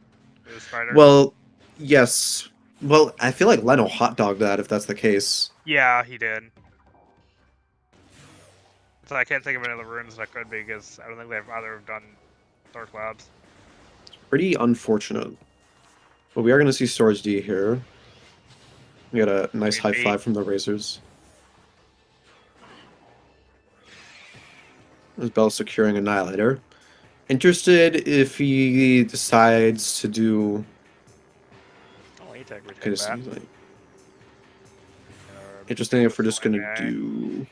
It was Spider. Well, yes. Well, I feel like Leno hot dogged that if that's the case. Yeah, he did. So I can't think of any other rooms that could be, because I don't think they've either done Dark Labs. Pretty unfortunate. But we are going to see Storage D here. We got a nice high five from the Razors. There's Bell securing Annihilator. Interested if he decides to do... Oh, he take Okay, that. like... Interesting if we're just going to do...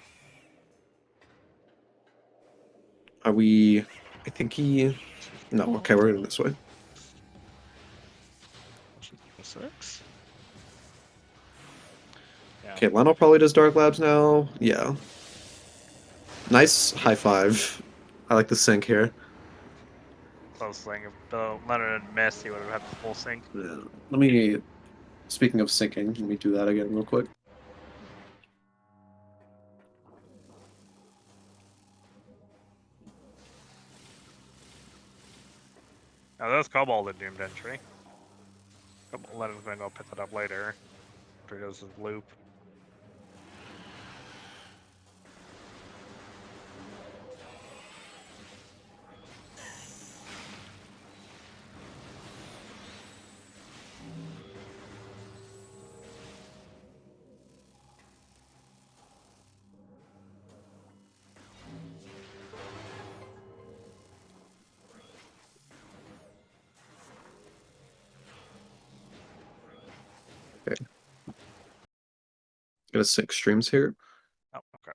Are we... I think he... No, okay, we're going this way. 6? Yeah. Okay, Leno probably does Dark Labs now. Yeah. Nice high five. I like the sync here. Close thing. If Leonard had missed, he would have had the full sync. Yeah. Let me... Speaking of syncing, let me do that again real quick. Now that's Cobalt at Doomed Entry. Leonard's gonna go pick that up later. After he does his loop. Okay. Gonna sync streams here. Oh, okay.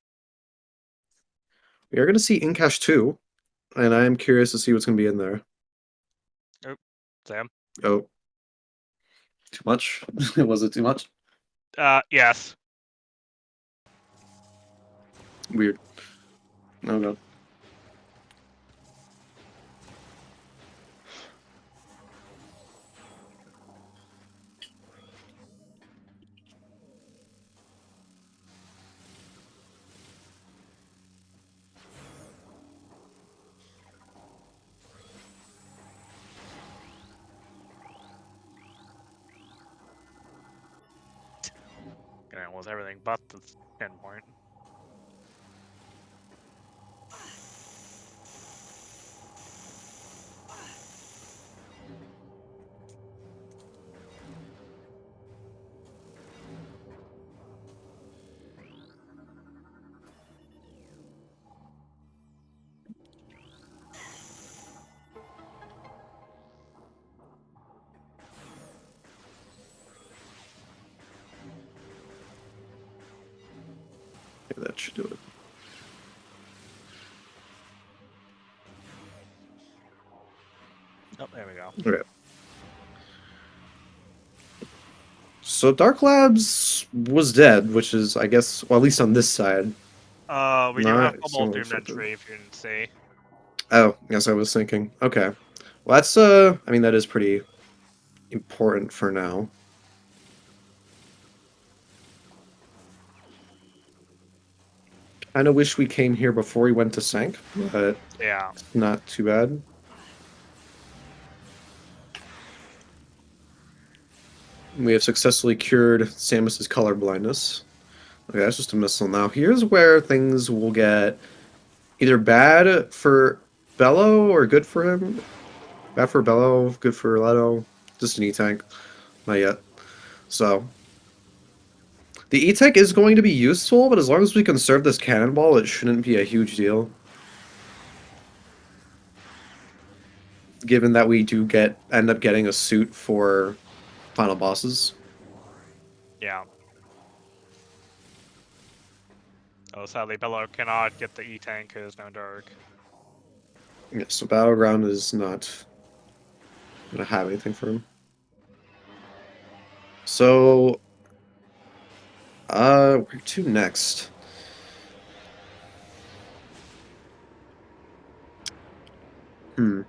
We are gonna see Incash 2, and I am curious to see what's gonna be in there. Oop. Sam? Oh. Too much? Was it too much? Yes. Weird. Oh god. It was everything but the 10 point. Okay, that should do it. Oh, there we go. Okay. So Dark Labs was dead, which is, I guess, well, at least on this side, We do have not a so multi-minute unexpected. tree, if you didn't see. Oh, yes, I was thinking. Okay. Well, that's, I mean, that is pretty important for now. Kinda wish we came here before we went to Sank, but Yeah. not too bad. We have successfully cured Samus's color blindness. Okay, that's just a missile. Now, here's where things will get either bad for Bello or good for him. Bad for Bello, good for Leto. Just an E-Tank. Not yet. So, the E-Tank is going to be useful, but as long as we conserve this cannonball, it shouldn't be a huge deal. Given that we do end up getting a suit for final bosses. Yeah. Oh, sadly, Bello cannot get the E-Tank because no Dark. Yeah, so Battleground is not gonna have anything for him. So, where to next? Hmm.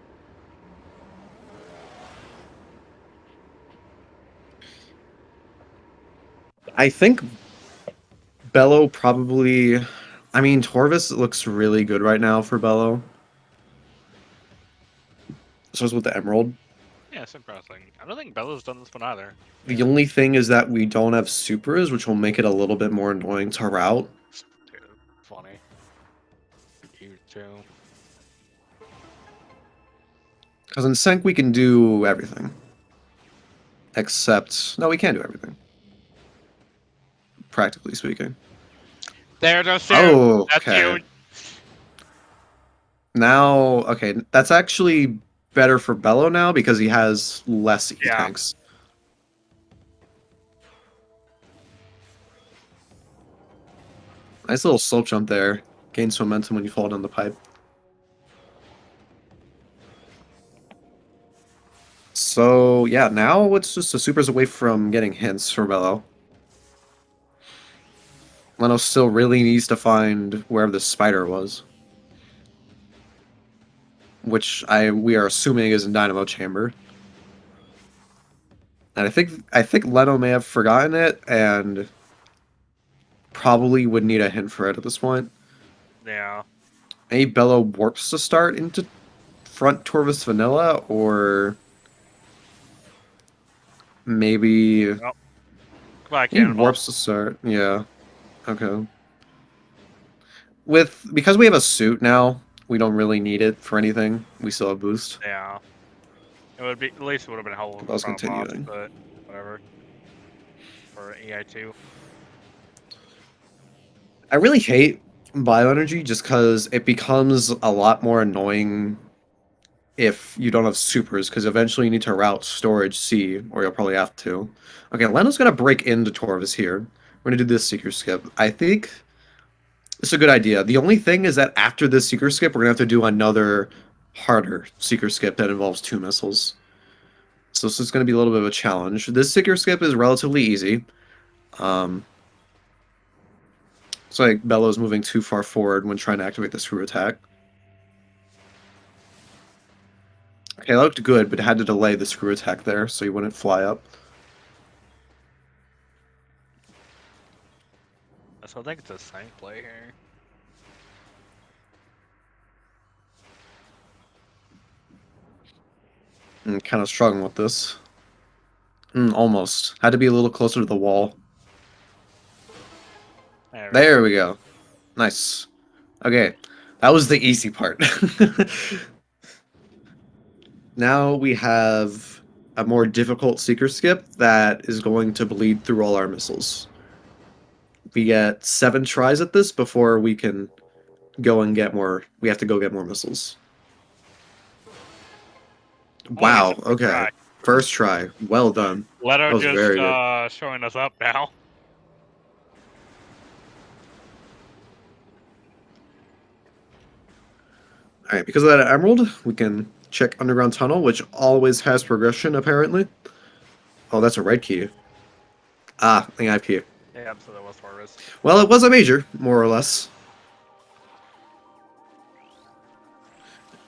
I think Bello probably. I mean, Torvis looks really good right now for Bello. So is with the Emerald. Yeah, it's impressive. I don't think Bello's done this one either. The only thing is that we don't have supers, which will make it a little bit more annoying to route. Dude, funny. You too. Because in Senk we can do everything. Except, no, we can't do everything. Practically speaking. There, that's you. Oh, That's okay. you. Now, okay, that's actually better for Bello now because he has less Yeah. E-Tanks. Nice little slope jump there. Gains momentum when you fall down the pipe. So, yeah, now it's just the supers away from getting hints for Bello. Leno still really needs to find wherever the spider was. Which we are assuming is in Dynamo Chamber. And I think Leno may have forgotten it and probably would need a hint for it at this point. Yeah. Maybe Bello warps to start into front Torvis Vanilla, or maybe Oh, goodbye, he Cannonball. warps to start. Yeah. Okay. Because we have a suit now, we don't really need it for anything. We still have boost. Yeah. It would be, at least it would have been a hell of I a was front boss, continuing. but whatever. For EI2. I really hate bioenergy just because it becomes a lot more annoying if you don't have supers, because eventually you need to route storage C, or you'll probably have to. Okay, Leno's gonna break into Torvis here. We're gonna do this Seeker Skip. I think it's a good idea. The only thing is that after this Seeker Skip, we're gonna have to do another harder Seeker Skip that involves 2 missiles. So this is gonna be a little bit of a challenge. This Seeker Skip is relatively easy. It's like Bello's moving too far forward when trying to activate the screw attack. Okay, that looked good, but it had to delay the screw attack there, so he wouldn't fly up. So I think it's a same play here. I'm kind of struggling with this. Almost. Had to be a little closer to the wall. There we go. Nice. Okay, that was the easy part. Now we have a more difficult Seeker Skip that is going to bleed through all our missiles. We get 7 tries at this before we can go and get more. We have to go get more missiles. Wow, okay. Try. First try. Well done. Leto That was just very good. showing us up now. Alright, because of that emerald, we can check underground tunnel, which always has progression, apparently. Oh, that's a red key. Ah, the IP. Yeah, so that was Taurus. Well, it was a major, more or less.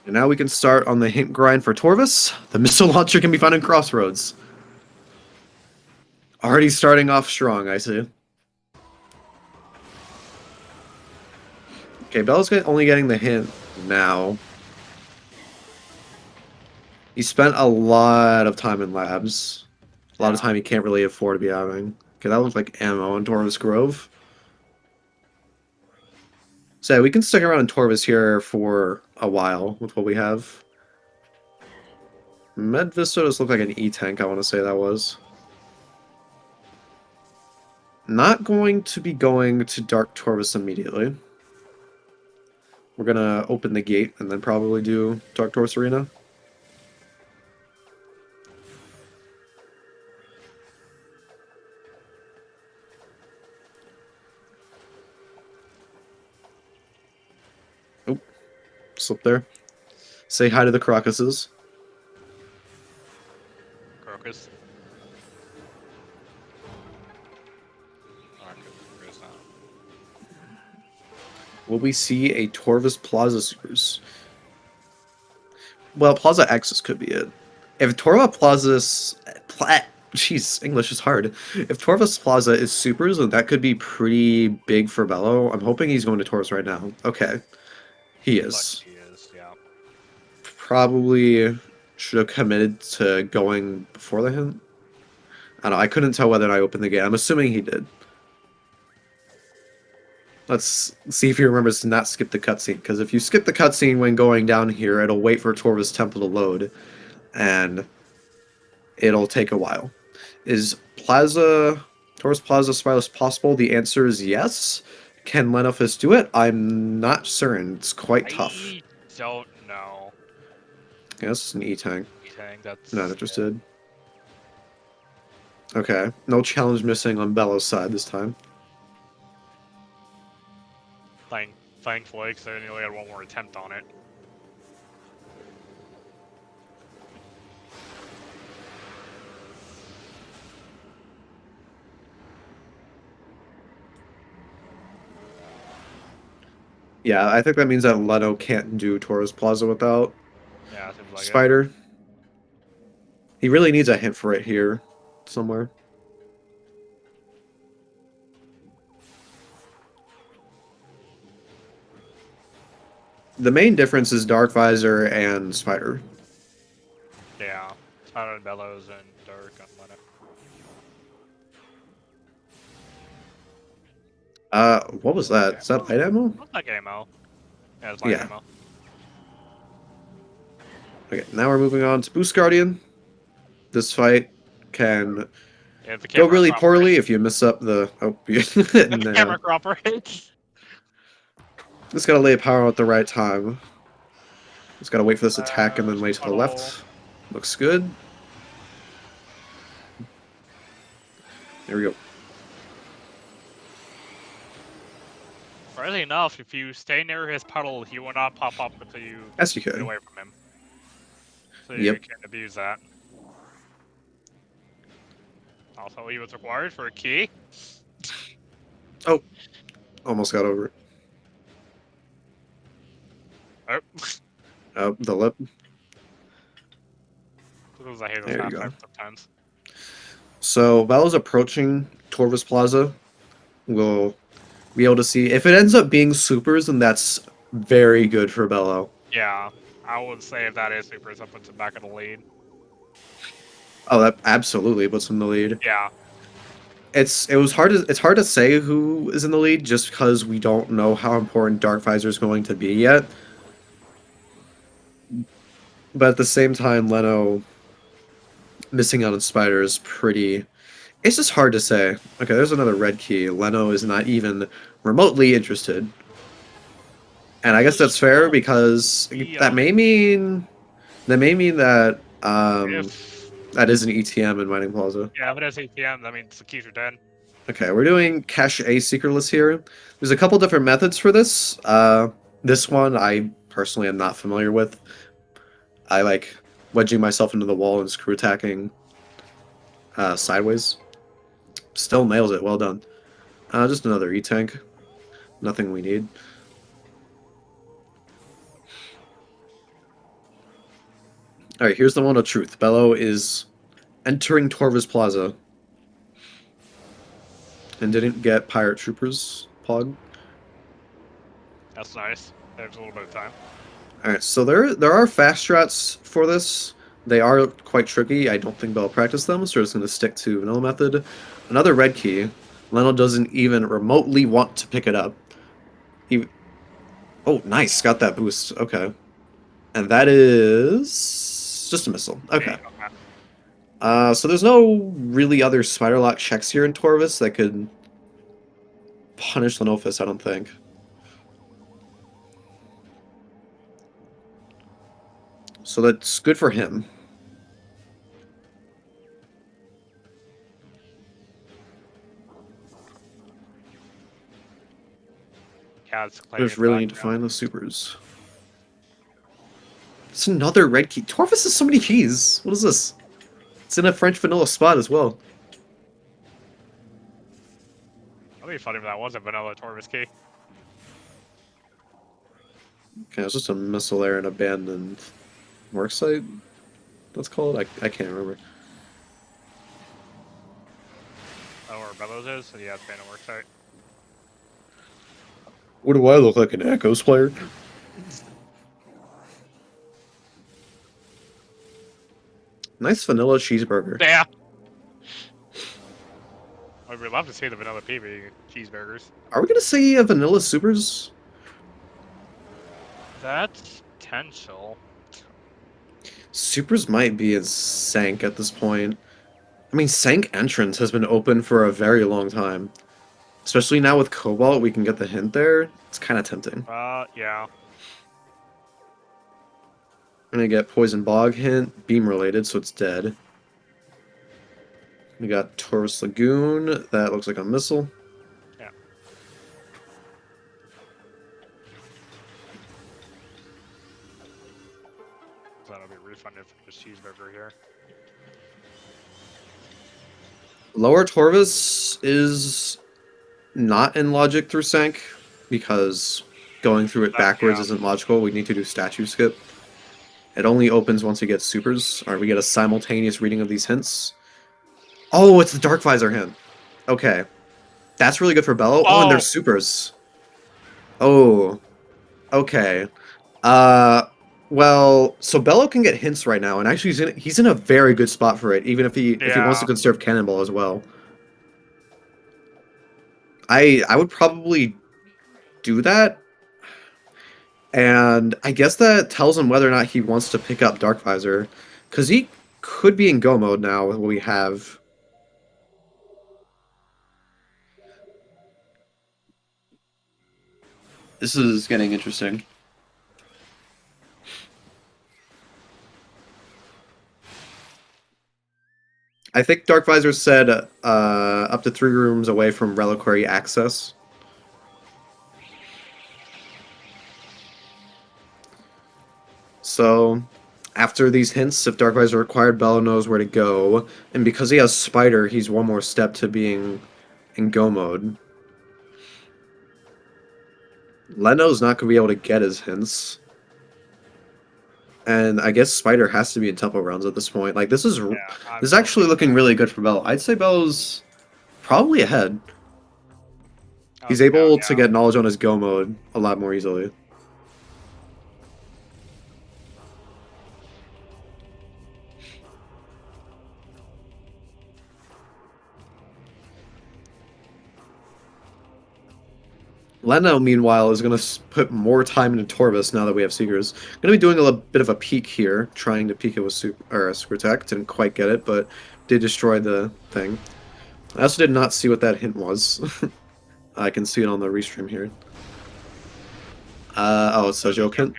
And now we can start on the hint grind for Torvis. The missile launcher can be found in Crossroads. Already starting off strong, I see. Okay, Bell's only getting the hint now. He spent a lot of time in labs. A lot of time he can't really afford to be having. Okay, that looks like ammo in Torvis Grove. So we can stick around in Torvis here for a while with what we have. Med Vista does look like an E-tank, I want to say that was. Not going to be going to Dark Torvis immediately. We're gonna open the gate and then probably do Dark Torvis Arena. Oh, slip there. Say hi to the crocuses. Crocus. Will we see a Torvis Plaza Supers? Well, Plaza X's could be it. If Torva Plaza's... Jeez, English is hard. If Torvis Plaza is Supers, then that could be pretty big for Bello. I'm hoping he's going to Torvis right now. Okay. He is. He is, yeah. Probably should have committed to going before the hint. I don't know, I couldn't tell whether I opened the gate. I'm assuming he did. Let's see if he remembers to not skip the cutscene, because if you skip the cutscene when going down here, it'll wait for Torvis Temple to load, and it'll take a while. Is Torvis Plaza Spiralist possible? The answer is yes. Can Lenophis do it? I'm not certain. It's quite tough. I don't know. Yeah, this is an E-tank. E-tank, that's... Not interested. Okay, no challenge missing on Bello's side this time. Thankfully, because I only had one more attempt on it. Yeah, I think that means that Leno can't do Torres Plaza without seems like Spider. it. He really needs a hint for it here somewhere. The main difference is Dark Visor and Spider. Yeah, Spider and Bellows and Dark on Leno. What was that? Is that light ammo? What's that ammo? Yeah, it's light Yeah. ammo. Okay, now we're moving on to Boost Guardian. This fight can Yeah, if the go camera really poorly cooperates. if you miss up the... Oh, If the camera cooperates. Just gotta lay power at the right time. Just gotta wait for this attack and then lay to the tunnel. left. Looks good. There we go. Surprisingly enough, if you stay near his puddle, he will not pop up until you Yes, you get could. away from him. So you Yep. can't abuse that. Also, he was required for a key. Oh. Almost got over it. Oh. Oh, the lip. Because I hate There those you go. sometimes. So, Val's approaching Torvis Plaza. We'll be able to see. If it ends up being supers, then that's very good for Bello. Yeah, I would say if that is super, that puts him back in the lead. Oh, that absolutely puts him in the lead. Yeah. It's hard to say who is in the lead just because we don't know how important Dark Visor is going to be yet. But at the same time, Leno missing out on Spider is pretty... It's just hard to say. Okay, there's another red key. Leno is not even remotely interested. And I guess that's fair because that may mean that that is an ETM in Mining Plaza. Yeah, if it has ATM, that means the keys are dead. Okay, we're doing Cache A secretless here. There's a couple different methods for this. This one I personally am not familiar with. I like wedging myself into the wall and screw attacking sideways. Still nails it. Well done. Just another E-tank. Nothing we need. Alright, here's the moment of truth. Bello is entering Torvis Plaza. And didn't get Pirate Troopers Pog. That's nice. There's a little bit of time. Alright, so there are fast strats for this. They are quite tricky. I don't think Bello practiced them, so we're just going to stick to vanilla method. Another red key. Leno doesn't even remotely want to pick it up. Oh, nice. Got that boost. Okay. And that is just a missile. Okay. So there's no really other spider lock checks here in Torvis that could punish Lenophis, I don't think. So that's good for him. Yeah, I just really need to find those supers. It's another red key. Torvis has so many keys. What is this? It's in a French vanilla spot as well. That'd be funny if that was a vanilla Torvis key. Okay, it's just a missile there and abandoned worksite. That's called. I can't remember. Oh, where Bellows is? So yeah, it's been a worksite. What do I look like, an Echoes player? Nice vanilla cheeseburger. Yeah. I'd love to see the vanilla PB cheeseburgers. Are we gonna see vanilla supers? That's potential. Supers might be in Sank at this point. I mean, Sank entrance has been open for a very long time. Especially now with Cobalt, we can get the hint there. It's kind of tempting. Yeah. I'm gonna get Poison Bog hint, beam related, so it's dead. We got Taurus Lagoon, that looks like a missile. Yeah. So that'll be refunded for the cheeseburger here. Lower Torvis is not in logic through Sank, because going through it backwards isn't logical. We need to do statue skip. It only opens once we get supers, or we get a simultaneous reading of these hints. Oh, it's the Dark Visor hint. Okay. That's really good for Bello. Oh, and there's supers. Oh. Okay. Well, so Bello can get hints right now, and actually he's in a very good spot for it, even if he wants to conserve Cannonball as well. I would probably do that. And I guess that tells him whether or not he wants to pick up Dark Visor, because he could be in go mode now with what we have. This is getting interesting. I think Dark Visor said up to 3 rooms away from reliquary access. So, after these hints, if Dark Visor required, Bello knows where to go. And because he has Spider, he's one more step to being in go mode. Leno's not going to be able to get his hints. And I guess Spider has to be in tempo rounds at this point. Like, this is actually looking really good for Bello. I'd say Bello's probably ahead. He's able to get knowledge on his go mode a lot more easily. Leno, meanwhile, is going to put more time into Torvis now that we have Seekers. Going to be doing a bit of a peek here, trying to peek it with super attack. Didn't quite get it, but did destroy the thing. I also did not see what that hint was. I can see it on the restream here. Oh, it's a joke hint.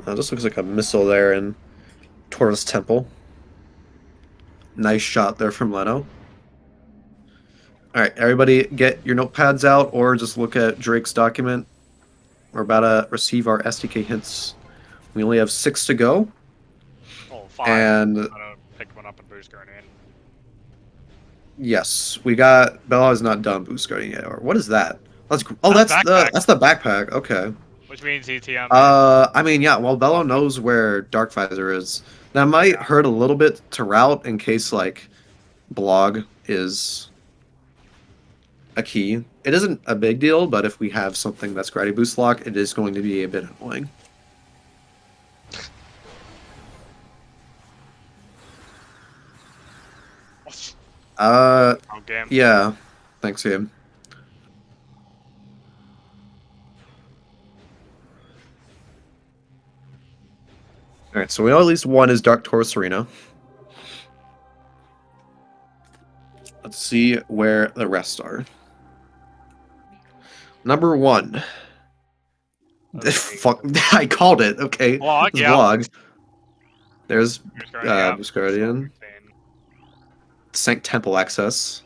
This looks like a missile there in Torvis Temple. Nice shot there from Leno. Alright, everybody get your notepads out or just look at Drake's document. We're about to receive our SDK hints. We only have 6 to go. Oh, 5. And I'm gonna pick one up and boost Guardian. yes, we got Bella is not done boost guarding yet. Or what is that? That's backpack. That's the backpack. Okay. Which means ETM is... I mean, yeah. Well, Bello knows where Dark Visor is. That might Yeah. hurt a little bit to route in case like blog is a key. It isn't a big deal, but if we have something that's gravity boost lock, it is going to be a bit annoying. Game. Yeah. Thanks, Gabe. Alright, so we know at least one is Dark Taurus Arena. Let's see where the rest are. Number 1. Fuck, I called it, okay. Vlog, It's yeah. Vlog. There's Yeah. Boost Guardian. Sank Temple Access.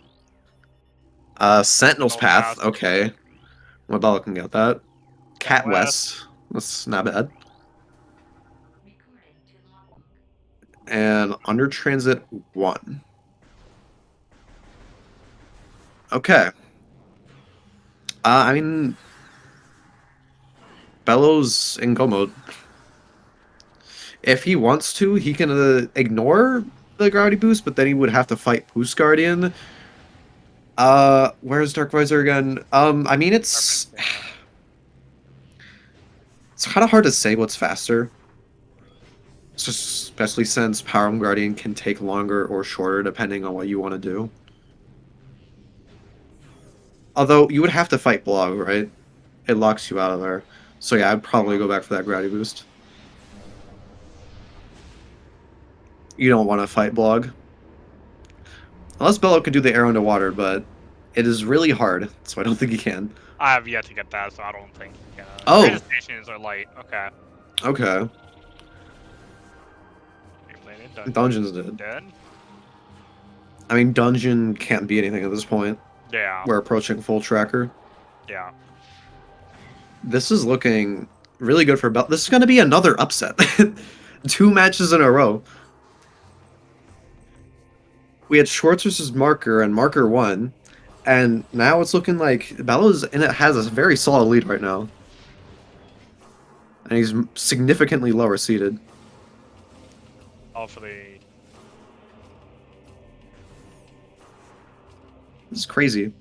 Sentinel's Path, okay. Well, Bella can get that. Cat West. That's not bad. And Under Transit 1. Okay. I mean, Bello's in go mode. If he wants to, he can ignore the gravity boost, but then he would have to fight Boost Guardian. Where's Dark Visor again? I mean, it's kind of hard to say what's faster. Especially since Power Guardian can take longer or shorter depending on what you want to do. Although, you would have to fight Blog, right? It locks you out of there. So yeah, I'd probably go back for that gravity boost. You don't want to fight Blog. Unless Bello could do the arrow underwater, but it is really hard, so I don't think he can. I have yet to get that, so I don't think he can. Oh! Stations are light, okay. Okay. Dungeon's dead. I mean, Dungeon can't be anything at this point. Yeah. We're approaching full tracker. Yeah. This is looking really good for Bello. This is going to be another upset. 2 matches in a row. We had Schwartz versus Marker, and Marker won. And now it's looking like Bello's in it has a very solid lead right now. And he's significantly lower seated. All for the... This is crazy.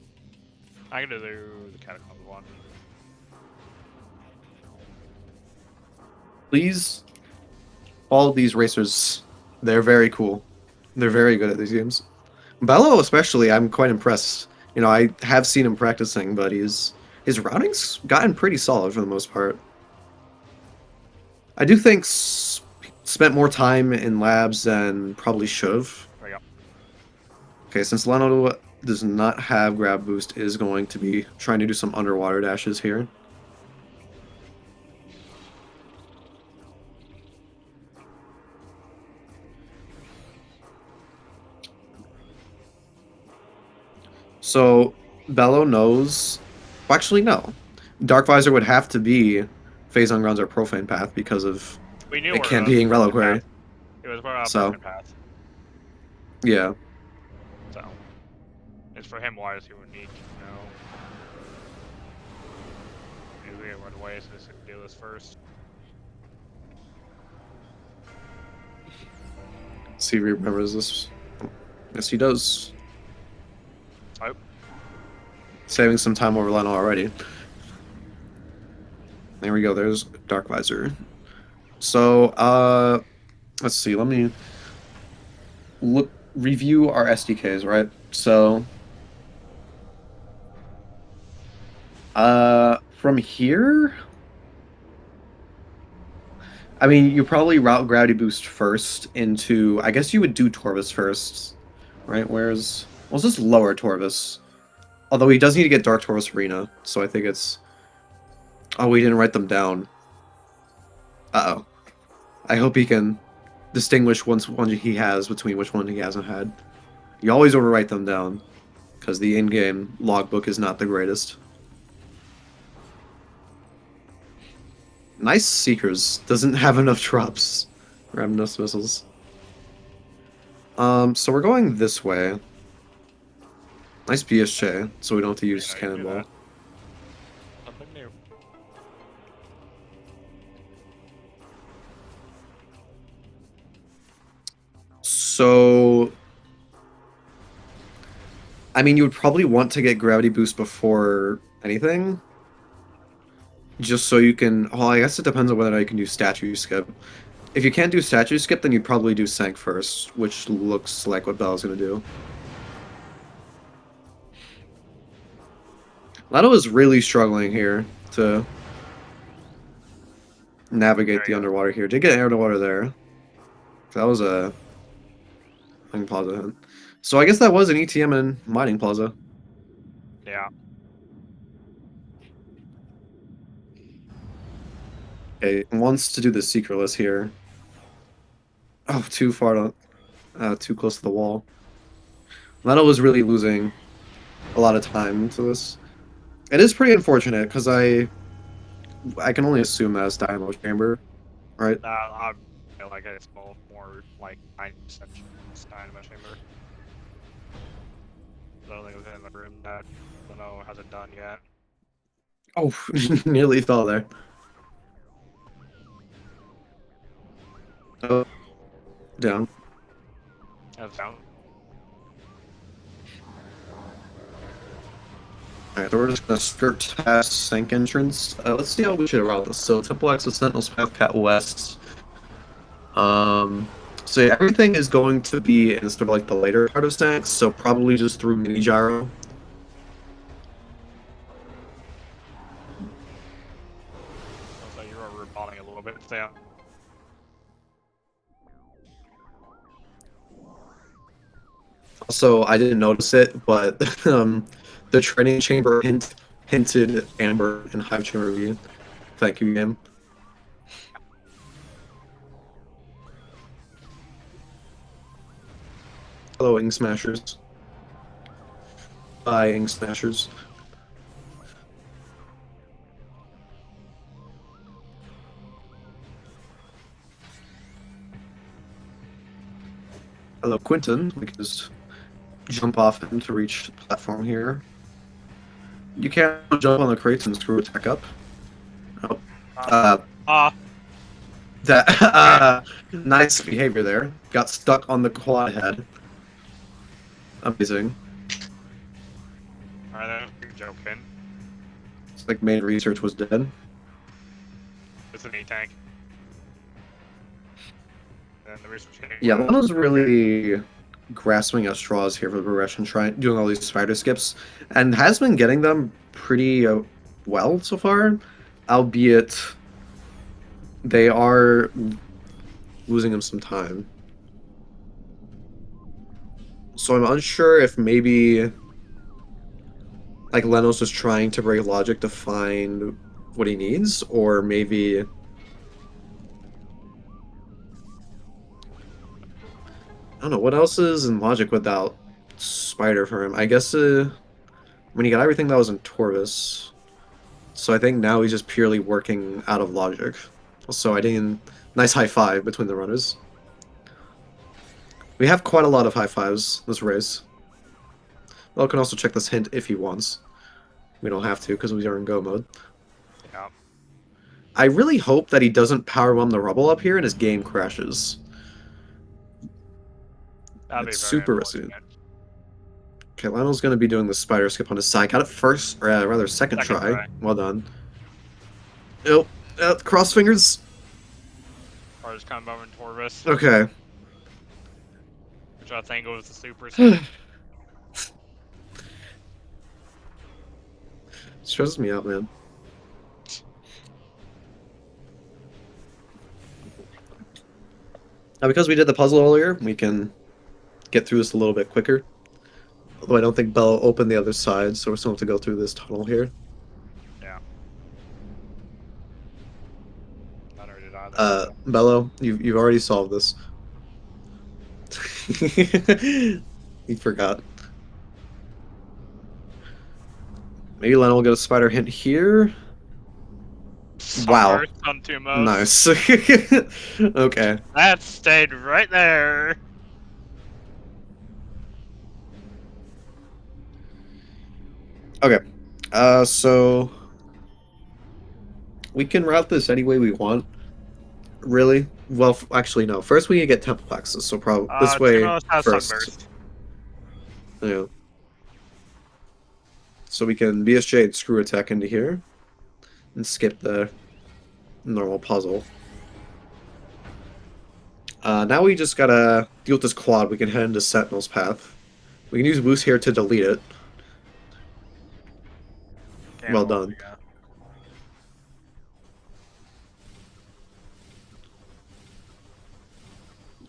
I'm gonna do the Catacombs one. Please follow these racers. They're very cool. They're very good at these games. Bello especially, I'm quite impressed. You know, I have seen him practicing, but his routing's gotten pretty solid for the most part. I do think spent more time in labs than probably should've. There we go. Okay, since Leno does not have grab boost, is going to be trying to do some underwater dashes here. So, Bello knows... Well, actually, no. Dark Visor would have to be Phazon Grounds or Profane Path because of We knew it can't be in Reliquary. It was where So, path. yeah. So, it's for him wise he would need to know. Maybe we run away so this can do this first. See if he remembers this. Yes, he does. Oh. Saving some time over Leno already. There we go, there's Dark Visor. So, let's see, let me review our SDKs, right? So, from here, I mean, you probably route Gravity Boost first into, I guess you would do Torvis first, right? Where's, well, it's just lower Torvis. Although he does need to get Dark Torvis Arena, so I think it's, oh, we didn't write them down. Uh-oh. I hope he can distinguish which one he has between which one he hasn't had. You always overwrite them down, because the in-game logbook is not the greatest. Nice Seekers. Doesn't have enough drops. Or have enough missiles. So we're going this way. Nice BSJ, so we don't have to use I can do Cannonball. that. Something new. So, I mean, you would probably want to get Gravity Boost before anything. Just so you can... Well, I guess it depends on whether or not you can do Statue Skip. If you can't do Statue Skip, then you'd probably do Sank first, which looks like what Bella's going to do. Leno is really struggling here to navigate the underwater here. Did get underwater there. That was a mining plaza hit. So I guess that was an ETM and mining plaza. Yeah. Okay, wants to do the secretless here. Oh, too far too close to the wall. Leno was really losing a lot of time to this. It is pretty unfortunate because I can only assume that it's Dynamo Chamber, right? I feel like it's more like 90% Dynamo Chamber. I don't think it was in the room that Leno hasn't done yet. Oh, nearly fell there. Oh, down. That's down. Alright, so we're just gonna skirt past Sank entrance. Let's see how we should route this. So Temple X with Sentinel's Path Cat West. So yeah, everything is going to be in sort of like the later part of Sank, so probably just through mini gyro. So you were rebonding a little bit there. Also, I didn't notice it, but the training chamber hinted Amber and Hive Chamber V. Thank you, game. Hello, Ing Smashers. Bye, Ing Smashers. Hello, Quentin. We can just jump off him to reach the platform here. You can't jump on the crates and screw attack up. Oh. Nice behavior there. Got stuck on the quad head. Amazing. Alright, then, joking. It's like main research was dead. It's an E-tank. And the research Yeah, Leno's really grasping at straws here for the progression, doing all these spider skips, and has been getting them pretty well so far, albeit they are losing him some time. So I'm unsure if maybe like Leno's just trying to break logic to find what he needs, or maybe I don't know what else is in logic without spider for him. I guess when he got everything that was in Torvis, so I think now he's just purely working out of logic. So I didn't. Nice high five between the runners. We have quite a lot of high fives this race. Well, can also check this hint if he wants. We don't have to because we are in go mode. Yeah. I really hope that he doesn't powerbomb the rubble up here and his game crashes. That'd It's be very super risky. unfortunate. Okay, Lionel's going to be doing the spider skip on his side. Got it first, or rather second try. try. Well done. Nope. Cross fingers. Or just combo in Torvis, Okay. which I think was the super set. Stresses me out, man. Now, because we did the puzzle earlier, we can get through this a little bit quicker. Although I don't think Bella opened the other side, so we're still have to go through this tunnel here. Yeah. I never did either. Bello, you've already solved this. You forgot. Maybe Len will get a spider hint here. Wow. Summer Suntumos. Nice. Okay. That stayed right there. Okay. So we can route this any way we want. Really? Well, actually, no. First, we need to get temple plexus. So probably this way Tumos has first. Sunburst. Yeah. So we can BSJ and screw attack into here and skip the normal puzzle. Now we just gotta deal with this quad. We can head into Sentinel's path. We can use boost here to delete it. Well done. Yeah.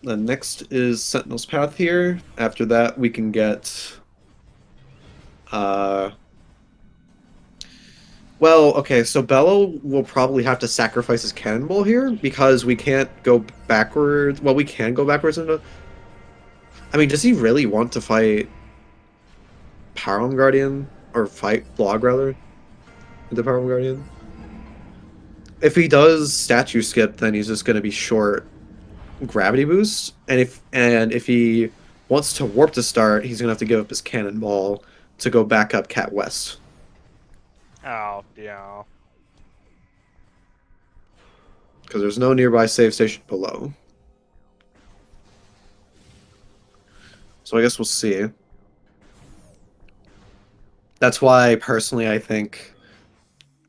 Then next is Sentinel's path here. After that, we can get... Well, okay, so Bello will probably have to sacrifice his cannonball here because we can't go backwards. Well, we can go backwards into... I mean, does he really want to fight Power Arm Guardian? Or fight Blog, rather? The Power Arm Guardian? If he does statue skip, then he's just going to be short gravity boost. And if he wants to warp to start, he's going to have to give up his cannonball to go back up Cat West. Oh, yeah. Because there's no nearby save station below. So I guess we'll see. That's why, personally, I think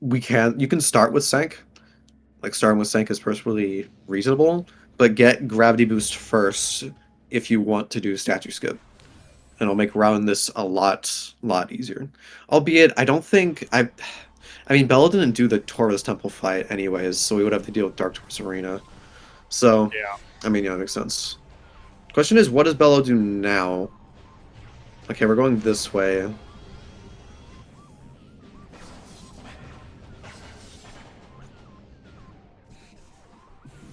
you can start with Sank. Like, starting with Sank is personally reasonable, but get gravity boost first if you want to do statue skip. And it'll make routing this a lot easier. Albeit, I don't think... I mean, Bella didn't do the Taurus Temple fight anyways, so we would have to deal with Dark Taurus Arena. So, Yeah. I mean, yeah, that makes sense. Question is, what does Bello do now? Okay, we're going this way.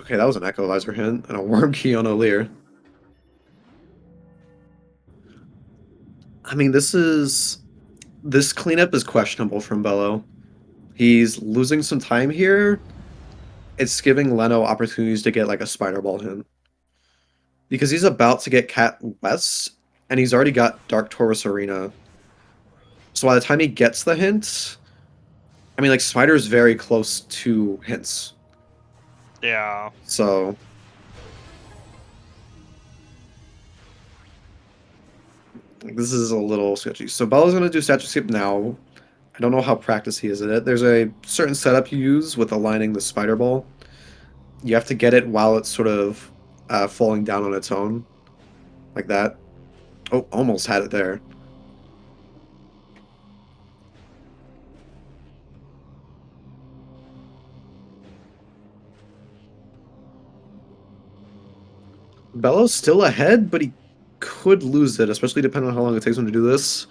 Okay, that was an Echo Visor hint, and a Worm Key on O'Lear. I mean, this cleanup is questionable from Bello. He's losing some time here. It's giving Leno opportunities to get like a Spider Ball hint. Because he's about to get Cat West, and he's already got Dark Taurus Arena. So by the time he gets the hint, I mean, like, Spider's very close to hints. Yeah. So... this is a little sketchy. So Bella's going to do statue skip now. I don't know how practiced he is at it. There's a certain setup you use with aligning the spider ball. You have to get it while it's sort of falling down on its own. Like that. Oh, almost had it there. Bella's still ahead, but he could lose it, especially depending on how long it takes him to do this.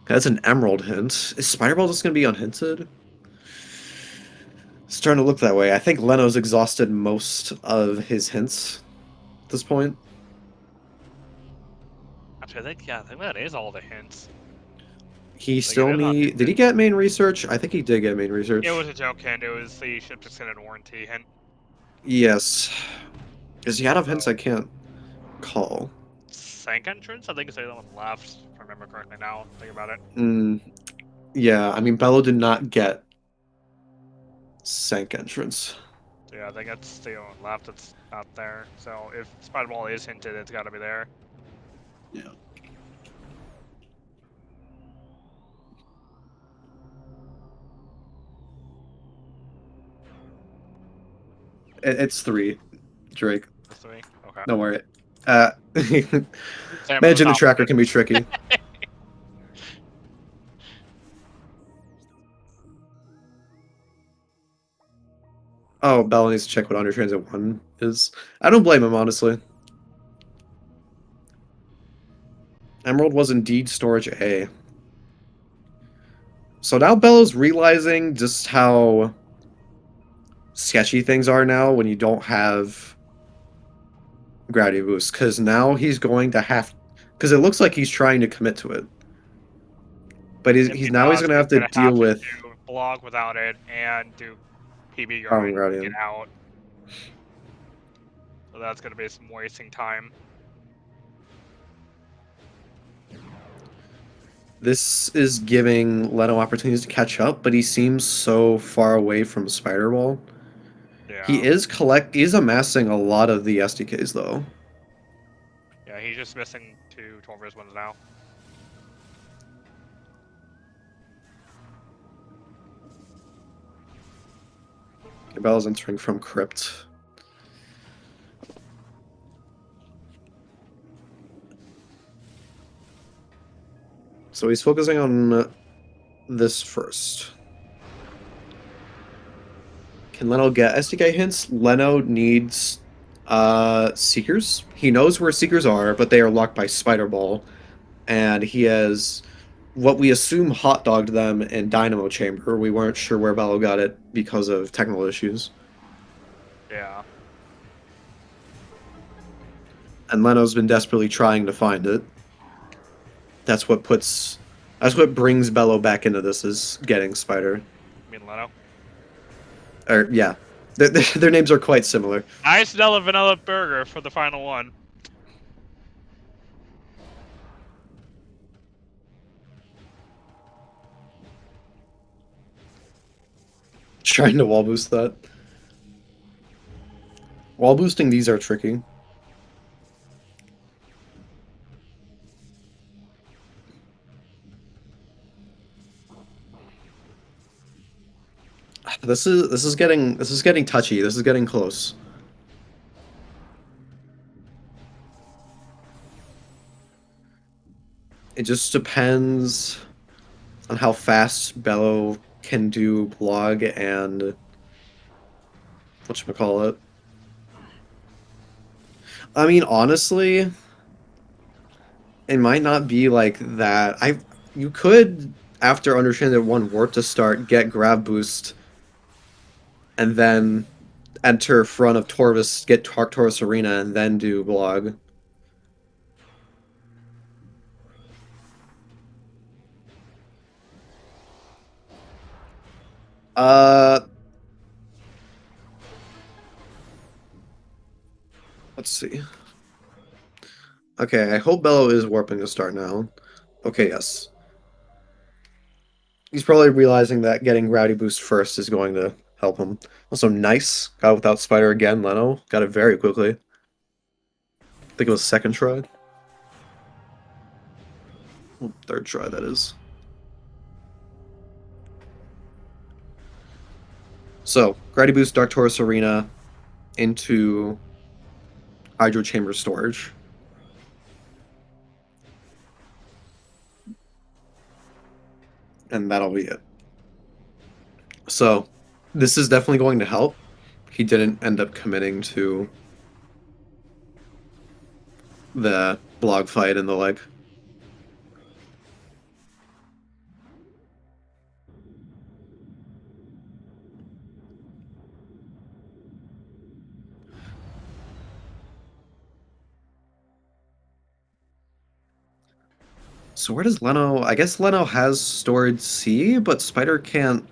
That's an emerald hint. Is Spider Ball just going to be unhinted? It's starting to look that way. I think Leno's exhausted most of his hints at this point. Actually, I think that is all the hints. He still need... Did he get main research? I think he did get main research. It was a joke hint. It was the ship's extended warranty hint. Yes. Is he out of hints? I can't call. Sank entrance? I think it's the one left, if I remember correctly now. Think about it. Yeah, I mean, Bello did not get Sank entrance. Yeah, I think that's the only one left that's not there. So if Spider Ball is hinted, it's got to be there. Yeah. It's 3, Drake. That's 3? Okay. Don't worry. Managing the tracker can be tricky. Oh, Bella needs to check what Under Transit 1 is. I don't blame him, honestly. Emerald was indeed Storage A. So now Bella's realizing just how sketchy things are now when you don't have gravity boost, because now he's going to have... Because it looks like he's trying to commit to it. But he's going to have to deal with... Block without it, and do PB Oh, going right, get out. So that's going to be some wasting time. This is giving Leno opportunities to catch up, but he seems so far away from Spider Ball. Yeah. He's amassing a lot of the SDKs though. Yeah, he's just missing 2 12 ones now. Bell's entering from Crypt. So he's focusing on this first. Can Leno get SDK hints? Leno needs Seekers. He knows where Seekers are, but they are locked by Spider Ball. And he has what we assume hot dogged them in Dynamo Chamber. We weren't sure where Bello got it because of technical issues. Yeah. And Leno's been desperately trying to find it. That's what brings Bello back into this, is getting Spider. I mean, Leno. Or yeah. Their names are quite similar. Nice vanilla burger for the final one. Trying to wall boost that. Wall boosting these are tricky. This is getting touchy. This is getting close. It just depends on how fast Bello can do blog and whatchamacallit. I mean, honestly, it might not be like that. You could, after understanding that one warp to start, get grab boost and then enter front of Torvis, get Torvis Arena, and then do blog. Uh, let's see. Okay, I hope Bello is warping to start now. Okay, yes. He's probably realizing that getting Rowdy Boost first is going to help him. Also, nice. Got it without Spider again, Leno. Got it very quickly. I think it was second try. Third try, that is. So, Grady Boost, Dark Taurus Arena into Hydro Chamber Storage. And that'll be it. So, this is definitely going to help. He didn't end up committing to the blog fight and the like. So where does Leno... I guess Leno has stored C, but Spider can't...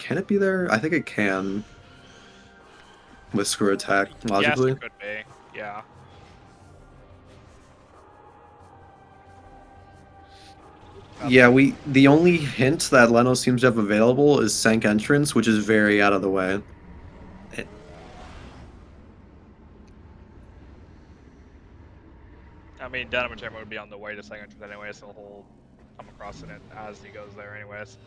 Can it be there? I think it can. With Screw Attack, logically. Yes, it could be. Yeah. Yeah, the only hint that Leno seems to have available is Sank Entrance, which is very out of the way. I mean, Dynamo Chamber would be on the way to second entrance anyway, so he'll come across it as he goes there anyways.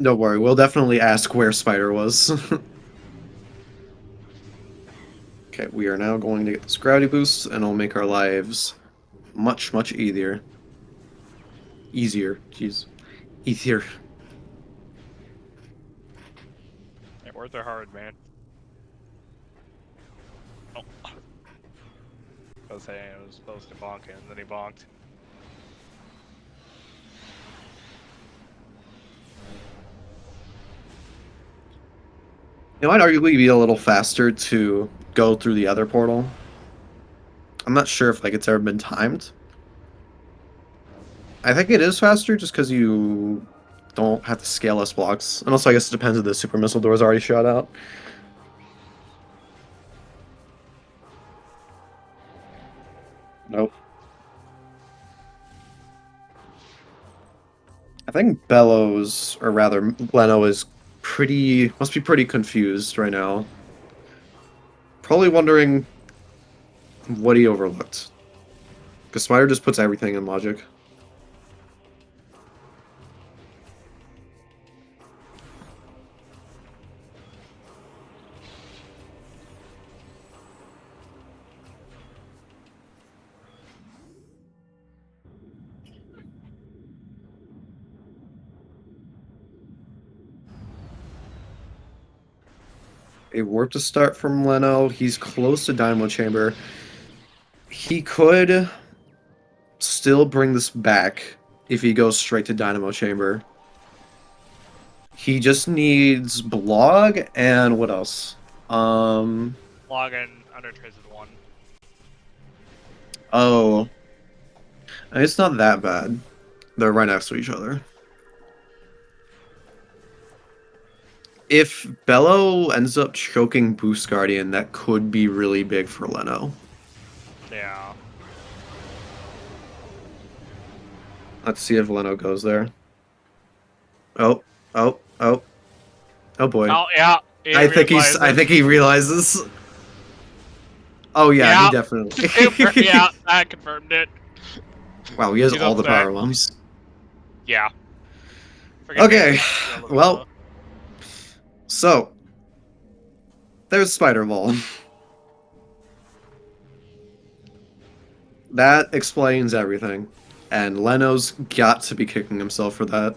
Don't worry, we'll definitely ask where Spider was. Okay, we are now going to get this gravity boost, and it'll make our lives much, much easier. Easier, jeez. Easier. Yeah, worth are hard, man. Oh. I was saying it was supposed to bonk, and then he bonked. It might arguably be a little faster to go through the other portal. I'm not sure if like it's ever been timed, I think it is faster just because you don't have to scale less blocks. And also, I guess it depends if the super missile door is already shot out. Nope. I think Bellows, or rather, Leno is must be pretty confused right now. Probably wondering what he overlooked. Because Spider just puts everything in logic. A warp to start from Leno. He's close to Dynamo Chamber. He could still bring this back if he goes straight to Dynamo Chamber. He just needs Blog and what else? Log and Under Trace is one. Oh. It's not that bad. They're right next to each other. If Bello ends up choking Boost Guardian, that could be really big for Leno. Yeah. Let's see if Leno goes there. Oh, oh, oh. Oh boy. Oh yeah. I think he realizes. Oh yeah, he definitely. Yeah, I confirmed it. Wow, he has He's all the upset. power bombs. Yeah. Okay, well, so there's Spider Ball. That explains everything, and Leno's got to be kicking himself for that.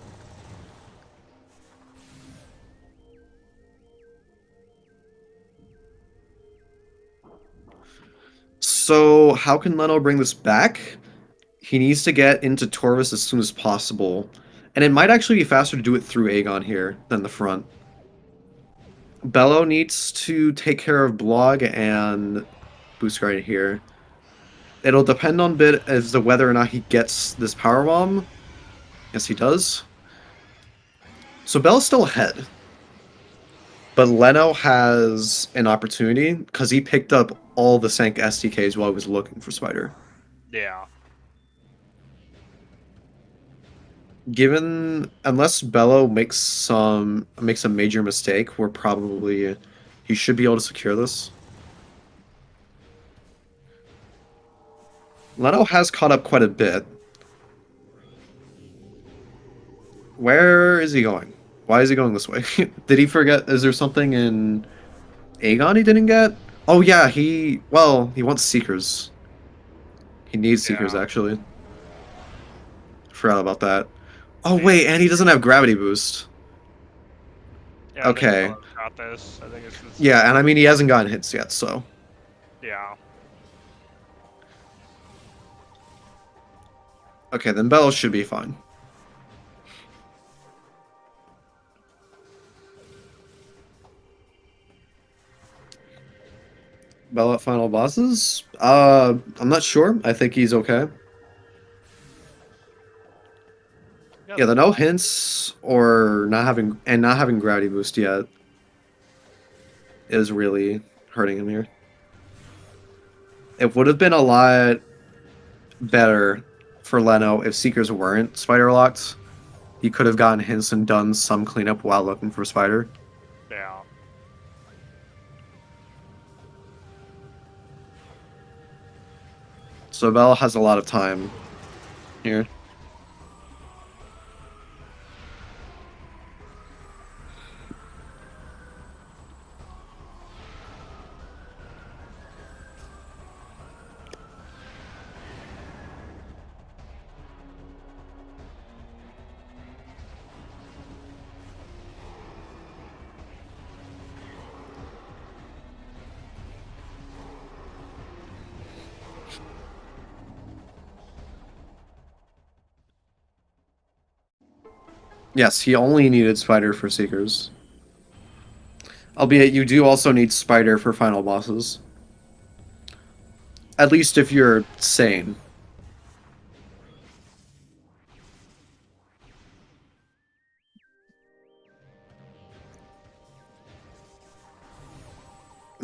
So how can Leno bring this back? He needs to get into Torvis as soon as possible. And it might actually be faster to do it through Aegon here than the front. Bello needs to take care of Blog and Boost Guardian here. It'll depend on bit as to whether or not he gets this power bomb. Yes, he does. So Bello's still ahead. But Leno has an opportunity because he picked up all the Sank SDKs while he was looking for Spider. Yeah. Given unless Bello makes a major mistake, he should be able to secure this. Leno has caught up quite a bit. Where is he going? Why is he going this way? Did he forget? Is there something in Aegon he didn't get? Oh yeah, he wants Seekers. He needs Seekers actually. Forgot about that. Oh wait, and he doesn't have gravity boost. Yeah, okay. Got this. I think it's just... Yeah, and I mean he hasn't gotten hits yet, so. Yeah. Okay, then Bello should be fine. Bello at final bosses? I'm not sure. I think he's okay. Yeah, the no hints or not having gravity boost yet is really hurting him here. It would have been a lot better for Leno if Seekers weren't spider locked. He could have gotten hints and done some cleanup while looking for Spider. Yeah. So Bell has a lot of time here. Yes, he only needed Spider for Seekers. Albeit you do also need Spider for final bosses. At least if you're sane.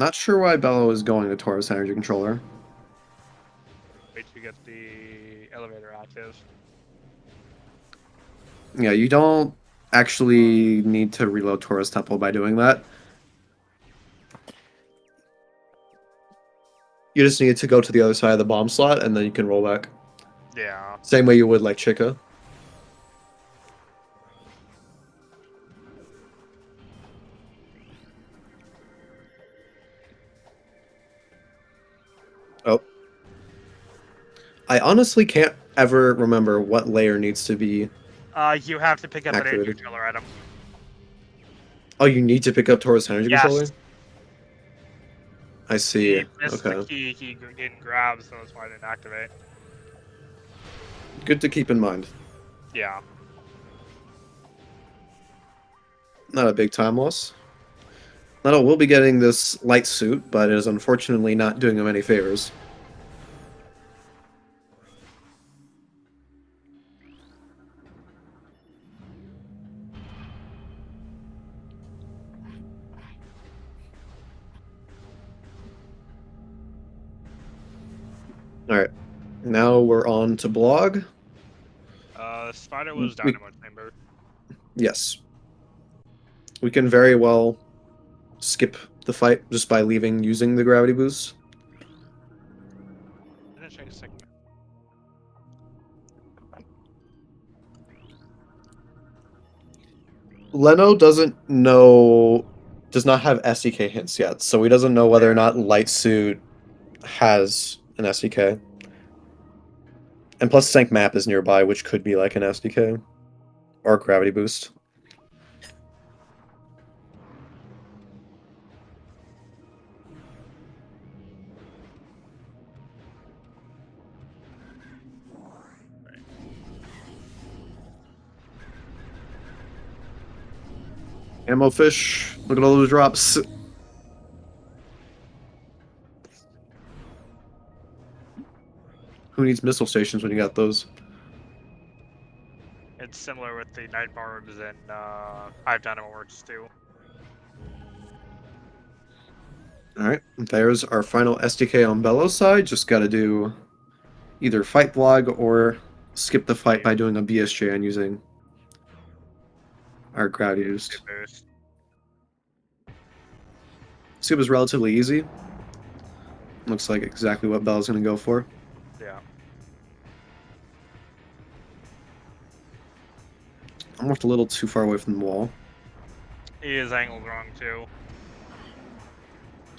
Not sure why Bello is going to Taurus Energy Controller. Wait to get the elevator active. Yeah, you don't actually need to reload Taurus Temple by doing that. You just need to go to the other side of the bomb slot, and then you can roll back. Yeah. Same way you would like Chica. Oh. I honestly can't ever remember what layer needs to be You have to pick up an energy activated. controller item. Oh, you need to pick up Taurus Energy Controller? Yes. I see. He missed the Okay. key he didn't grab, so that's why I didn't activate. Good to keep in mind. Yeah. Not a big time loss. Leno will be getting this light suit, but it is unfortunately not doing him any favors. Alright. Now we're on to blog. Spider was We, Dynamo Chamber. yes. We can very well skip the fight just by leaving using the gravity boost. I'm gonna check a second. Leno does not have SDK hints yet, so he doesn't know whether or not Light Suit has an SDK. And plus Sync Map is nearby, which could be like an SDK. Or Gravity Boost. Ammo fish. Look at all those drops. Who needs missile stations when you got those? It's similar with the Night Barbs and Hive Dynamo Works too. Alright, there's our final SDK on Bello's side. Just gotta do either fight blog or skip the fight by doing a BSJ and using our gravity boost. Boost. Skip is relatively easy. Looks like exactly what Bello's gonna go for. Yeah. Almost a little too far away from the wall. He is angled wrong too.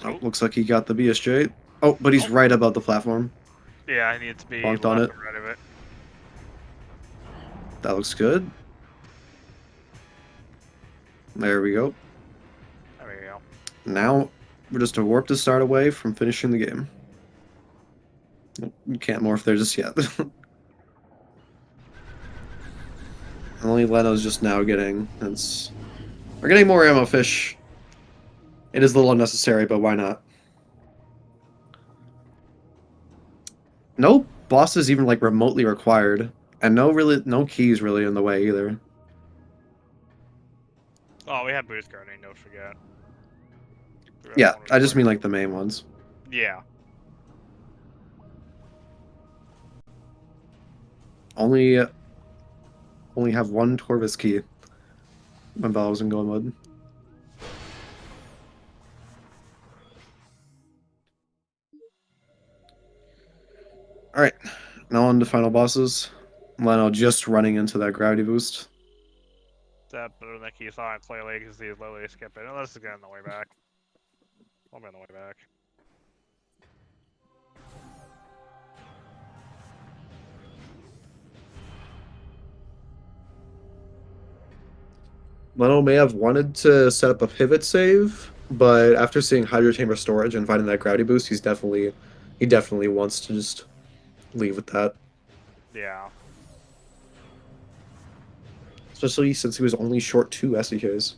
Oh, looks like he got the BSJ. Oh, but he's right above the platform. Yeah, I need to be Bonked left on and it. right of it. That looks good. There we go. There we go. Now we're just a warp to start away from finishing the game. You can't morph there just yet. Only Leno's just now getting. We're getting more ammo fish. It is a little unnecessary, but why not? No bosses even like remotely required, and no keys really in the way either. Oh, we have boost guarding, don't forget. Yeah, I just mean like the main ones. Yeah. Only have one Torvis key when Valve's in Go mode. Alright, now on to final bosses. Leno just running into that gravity boost. That better than he saw it clearly because he's literally skipping. Let's just get on the way back. I'll be on the way back. Leno may have wanted to set up a pivot save, but after seeing Hydro Chamber storage and finding that gravity boost, he definitely wants to just leave with that. Yeah. Especially since he was only short 2 SDKs.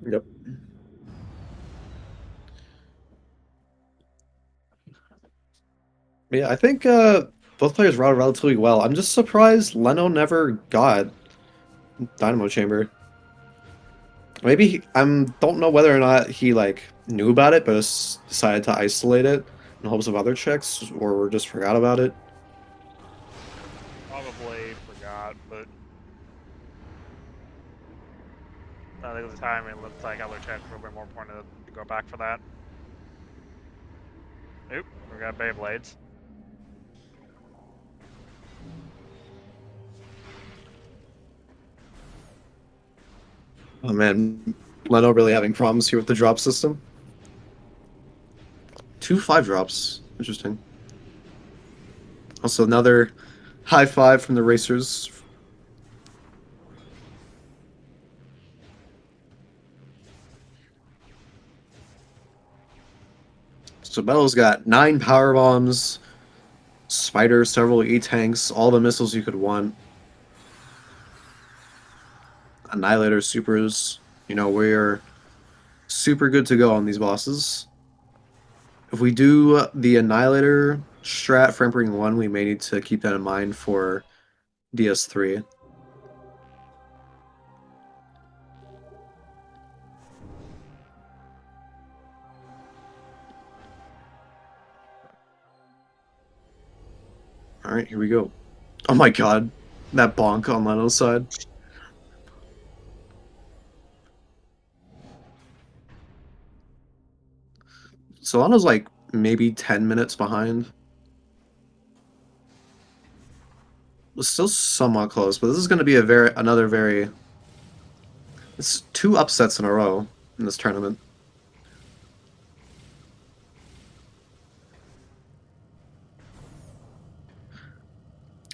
Yep. Yeah, I think both players routed relatively well. I'm just surprised Leno never got Dynamo Chamber. Maybe I don't know whether or not he like knew about it, but just decided to isolate it in hopes of other checks, or just forgot about it. Probably forgot, but I think at the time it looked like other checks were a bit more pointed to go back for that. Oop, we got Beyblades. Oh man, Leno really having problems here with the drop system. 2 5 drops. Interesting. Also another high five from the racers. So Bella's got 9 power bombs, spiders, several E-tanks, all the missiles you could want. Annihilator supers. You know, we're super good to go on these bosses. If we do the Annihilator strat for Emperor 1, we may need to keep that in mind for DS3. Alright, here we go. Oh my god, that bonk on Leno's side. Solano's like maybe 10 minutes behind. It's still somewhat close, but this is going to be another very. It's 2 upsets in a row in this tournament.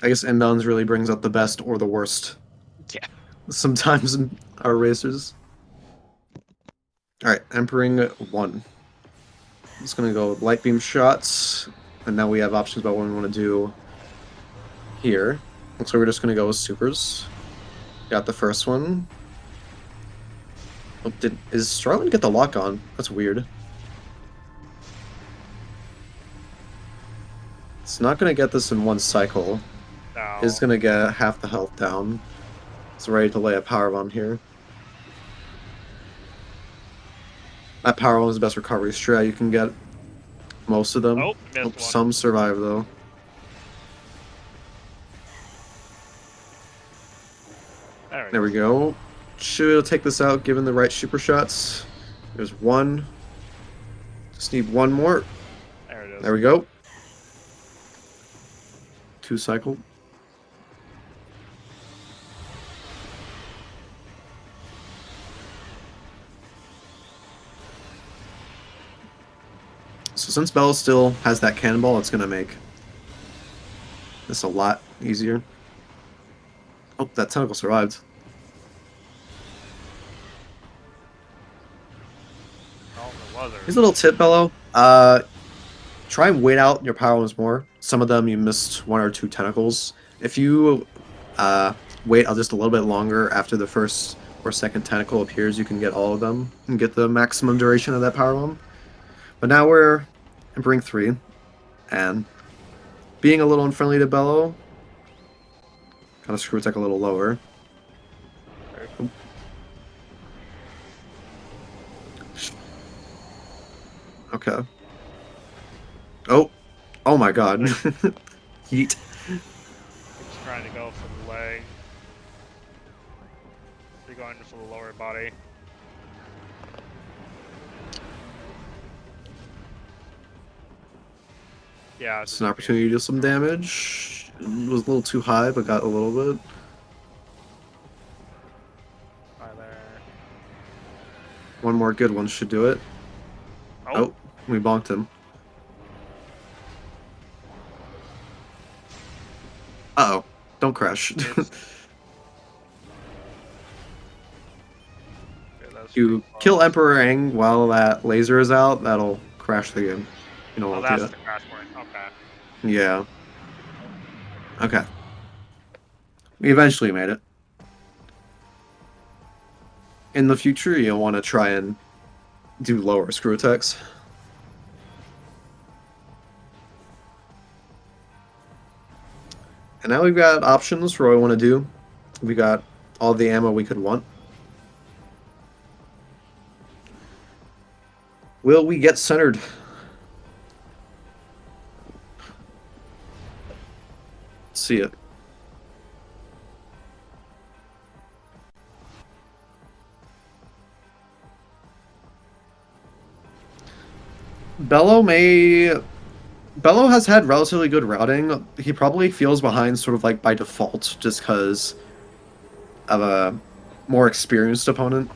I guess inbounds really brings out the best or the worst. Yeah. Sometimes in our racers. Alright, Emperor 1. Just gonna go light beam shots, and now we have options about what we want to do here. Looks like we're just gonna go with supers. Got the first one. Oh, is Starlin get the lock on? That's weird. It's not gonna get this in one cycle. No. It's gonna get half the health down. It's ready to lay a power bomb here. That power bomb is the best recovery strat you can get. Most of them. Oh, missed one. Some survive though. There we go. Should be able to take this out given the right super shots. There's one. Just need one more. There it is. There we go. 2 cycle. So since Bell still has that cannonball, it's gonna make this a lot easier. Oh, that tentacle survived. Oh, it was Here's a little tip, Bello. Try and wait out your power ones more. Some of them you missed 1 or 2 tentacles. If you wait just a little bit longer after the first or second tentacle appears, you can get all of them and get the maximum duration of that power bomb. But now we're in Brink 3, and being a little unfriendly to Bello, kind of screw attack a little lower. Okay. Oh. Oh my god. Heat. Just trying to go for the leg. You're going for the lower body. Yeah, It's an opportunity to do some damage. It was a little too high, but got a little bit. Right there. One more good one should do it. Oh, Oh, we bonked him. Uh-oh. Don't crash. You kill Emperor Aang while that laser is out, that'll crash the game. You know oh, what that's I'll the crash point. Okay. Yeah. Okay. We eventually made it. In the future, you'll want to try and do lower screw attacks. And now we've got options for what we want to do. We got all the ammo we could want. Will we get centered? See it. Bello has had relatively good routing. He probably feels behind sort of like by default just because of a more experienced opponent.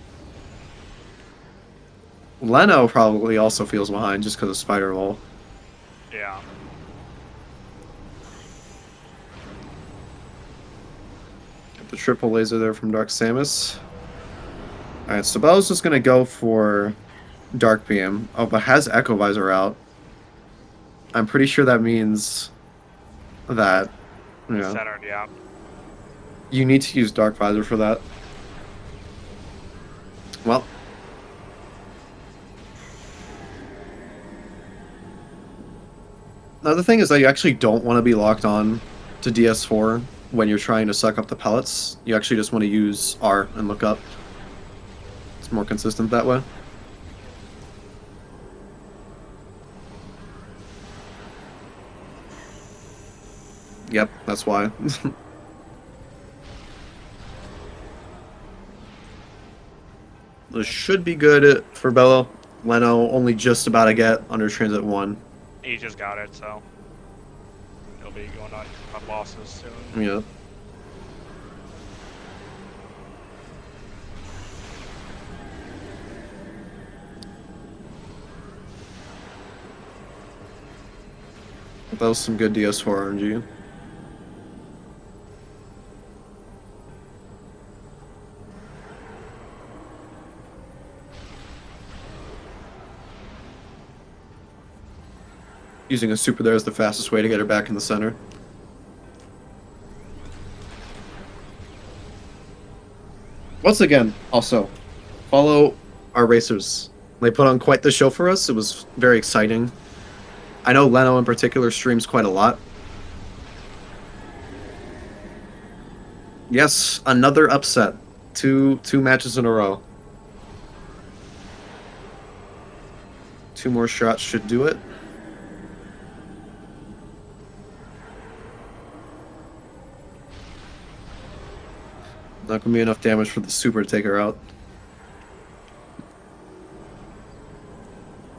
Leno probably also feels behind just because of Spider Roll. Yeah. Got the triple laser there from Dark Samus. Alright, so Bello's just gonna go for Dark Beam. Oh, but has Echo Visor out. I'm pretty sure that means that, you know, Centered, yeah. you need to use Dark Visor for that. Well. Another thing is that you actually don't want to be locked on to DS4 when you're trying to suck up the pellets. You actually just want to use R and look up. It's more consistent that way. Yep, that's why. This should be good for Bello. Leno only just about to get under Transit 1. He just got it, so he'll be going on bosses soon. Yeah. That was some good DS4 RNG. Using a super there is the fastest way to get her back in the center. Once again, also, follow our racers. They put on quite the show for us. It was very exciting. I know Leno in particular streams quite a lot. Yes, another upset. Two matches in a row. 2 more shots should do it. Not gonna be enough damage for the super to take her out.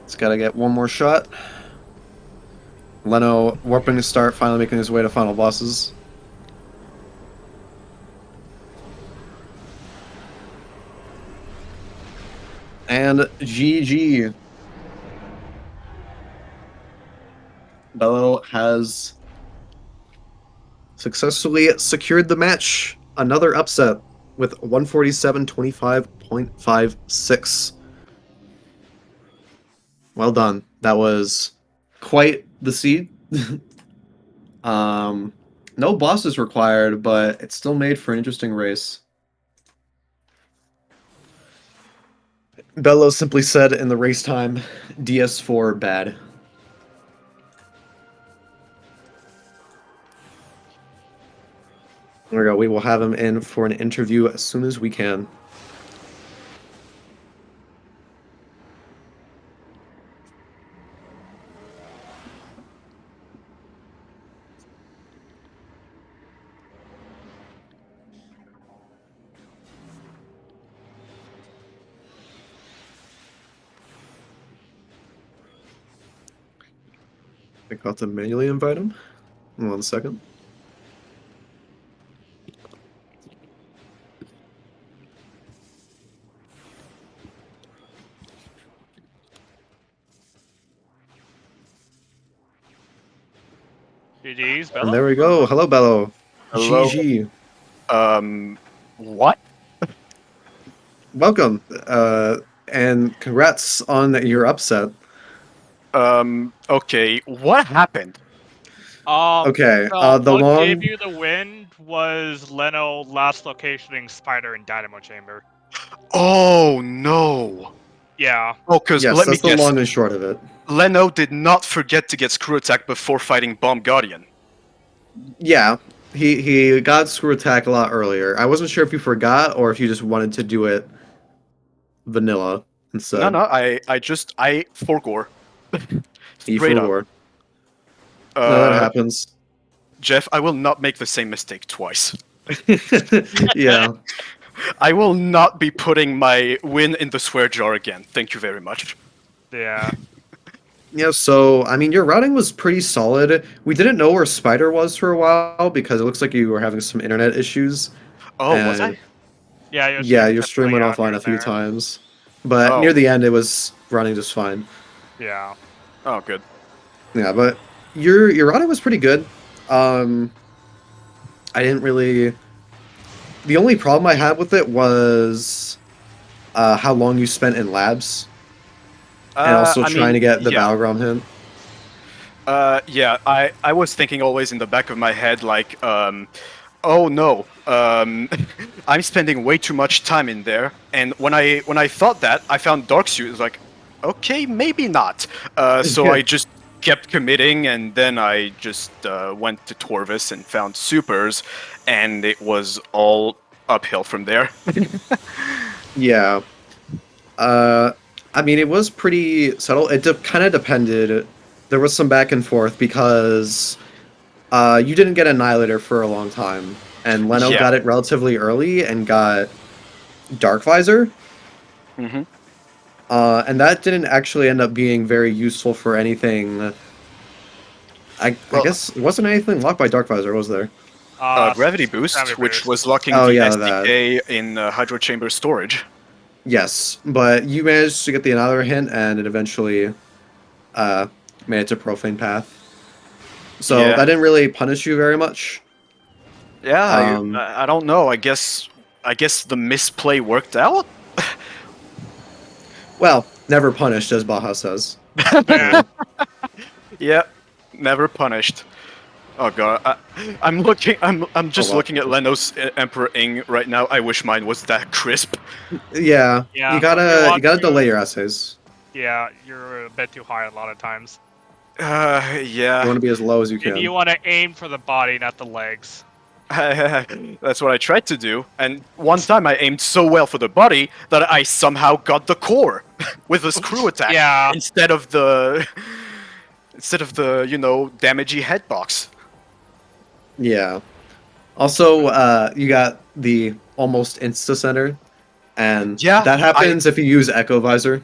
It's gotta get 1 more shot. Leno warping to start, finally making his way to final bosses. And GG. Bello has successfully secured the match. Another upset with 147.25.56. Well done. That was quite the seed. No bosses required, but it still made for an interesting race. Bello simply said in the race time, DS4 bad. There we go. We will have him in for an interview as soon as we can. I got to manually invite him. 1 second. GG's, Bello. And there we go. Hello, Bello. Hello. GG. What? Welcome. And congrats on your upset. Okay, what happened? Okay, So the what long... gave you the win was Leno last locationing Spider and Dynamo Chamber. Oh, no. Yeah. Oh, because Yes, let me that's the guess. long and short of it. Leno did not forget to get screw attack before fighting Bomb Guardian. Yeah, he got screw attack a lot earlier. I wasn't sure if you forgot or if you just wanted to do it vanilla No, instead. no, I forgore. E Straight for up. war. No, that Uh, happens. Jeff, I will not make the same mistake twice. Yeah. I will not be putting my win in the swear jar again. Thank you very much. Yeah. Yeah, so I mean your routing was pretty solid. We didn't know where Spider was for a while because it looks like you were having some internet issues. Oh, was And I? Yeah, your yeah, stream your kept stream cutting went out here offline a and few there. times. But near Oh. the end it was running just fine. Yeah. Oh, good. Yeah, but your routing was pretty good. Um I didn't really the only problem I had with it was how long you spent in labs and also I trying mean, to get the yeah. battleground hint. Yeah, I was thinking always in the back of my head, like, oh no, I'm spending way too much time in there. And when I thought that, I found Dark Suit. It was like, okay, maybe not. So I just kept committing, and then I just went to Torvis and found supers, and it was all uphill from there. Yeah. Uh, I mean, it was pretty subtle. It kind of depended. There was some back and forth because you didn't get Annihilator for a long time, and Leno Yeah. got it relatively early and got Dark Visor, hmm and that didn't actually end up being very useful for anything. I Well, guess it wasn't anything locked by Dark Visor, was there? Gravity Boost, Gravity which Boost. was locking Oh, the yeah, SDK in Hydro Chamber storage. Yes, but you managed to get the another hint, and it eventually uh, made it to Profane Path. So Yeah. that didn't really punish you very much. Yeah, Um, I don't know. I guess the misplay worked out. well, never punished, as Baja says. Yeah. Yeah, never punished. Oh god, I'm looking. I'm just wow. looking at Leno's Emperor Ing right now. I wish mine was that crisp. Yeah, Yeah, you if gotta want delay to- your essays. Yeah, you're a bit too high a lot of times. You Yeah, want to be as low as you And you can. want to aim for the body, not the legs. that's what I tried to do. And one time I aimed so well for the body that I somehow got the core with a screw attack Yeah. instead of the damagey head box. Yeah. Also, you got the almost insta center, and Yeah, that happens if you use Echo Visor.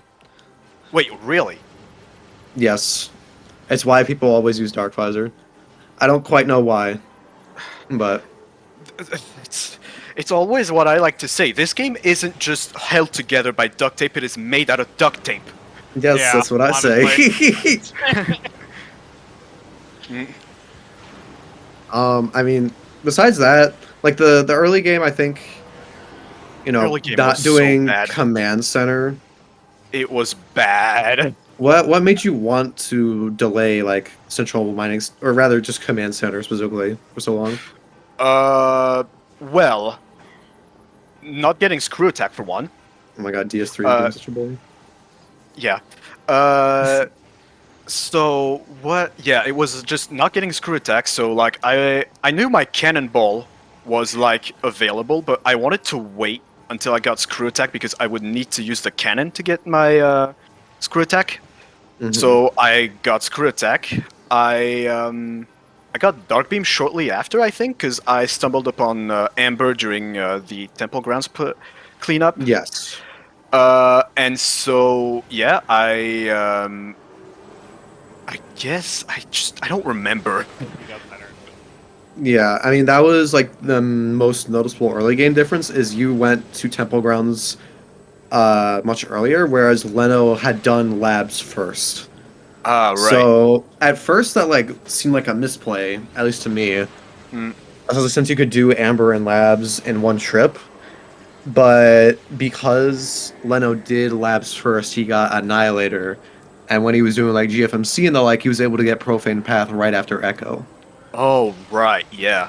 Wait, really? Yes, it's why people always use Dark Visor. I don't quite know why, but It's always what I like to say. This game isn't just held together by duct tape, it is made out of duct tape. yes, Yeah, that's what I say. I mean, besides that, like the early game, I think, Early game not was so doing bad. command center. It was bad. What made you want to delay like central mining, or rather just command center specifically for so long? Well, not getting screw attack for one. Oh my god, DS3 Uh, being such a bully. Yeah. So what? Yeah, it was just not getting screw attack. So like I knew my cannonball was like available, but I wanted to wait until I got screw attack because I would need to use the cannon to get my screw attack. Mhm. So I got screw attack. I got dark beam shortly after, I think, because I stumbled upon Amber during the temple grounds cleanup. Yes. And so yeah, I guess I don't remember. You got better. Yeah, I mean that was like the most noticeable early game difference is you went to Temple Grounds much earlier, whereas Leno had done labs first. Ah, right. So at first that like seemed like a misplay, at least to me. Mm. Since you could do Amber and labs in one trip, but because Leno did labs first, he got Annihilator, and when he was doing like GFMC and the like, he was able to get Profane Path right after Echo. Oh, right. Yeah.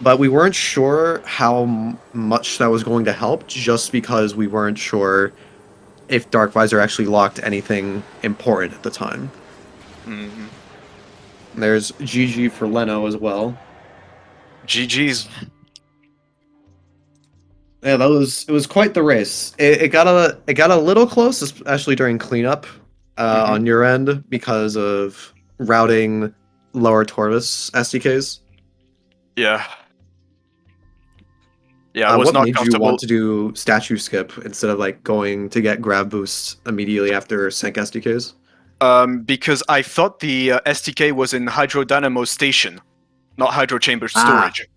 But we weren't sure how much that was going to help, just because we weren't sure if Dark Visor actually locked anything important at the time. hmm There's GG for Leno as well. GG's. Yeah, it was quite the race. It got a little close, especially during cleanup on your end because of routing lower Torvis SDKs. Yeah. Yeah, I was What not made you comfortable. want to do statue skip instead of like going to get grab boosts immediately after sync SDKs? Because I thought the SDK was in Hydro Dynamo Station, not Hydro Chamber Ah. Storage.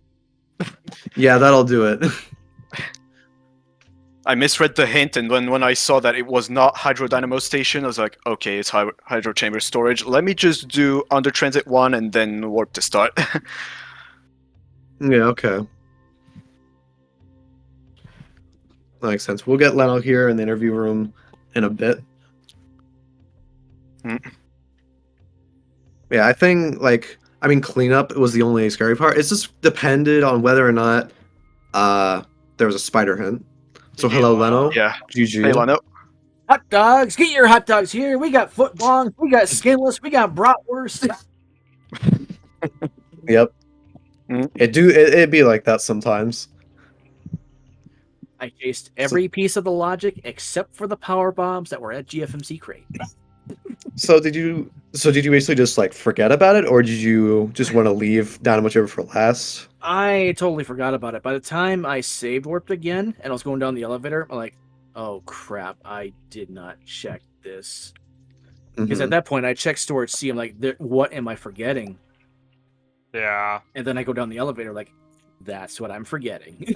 Yeah, that'll do it. I misread the hint, and when I saw that it was not Hydro Dynamo Station, I was like, okay, it's Hydro Chamber Storage. Let me just do Under Transit 1 and then warp to start. Yeah, okay. That makes sense. We'll get Leno here in the interview room in a bit. Yeah, I think cleanup was the only scary part. It's just depended on whether or not there was a spider hint. So hello, Leno. Yeah. GG. Hey, Leno. Hot dogs, get your hot dogs here. We got foot long, we got skinless, we got bratwurst. Yep. It'd be like that sometimes. I chased every piece of the logic except for the power bombs that were at GFMC crate. So did you basically just like forget about it, or did you just want to leave Dynamo Chamber for last? I totally forgot about it. By the time I saved warped again and I was going down the elevator, I'm like, oh crap, I did not check this. Because at that point I checked storage C, I'm like, what am I forgetting? Yeah. And then I go down the elevator like, that's what I'm forgetting.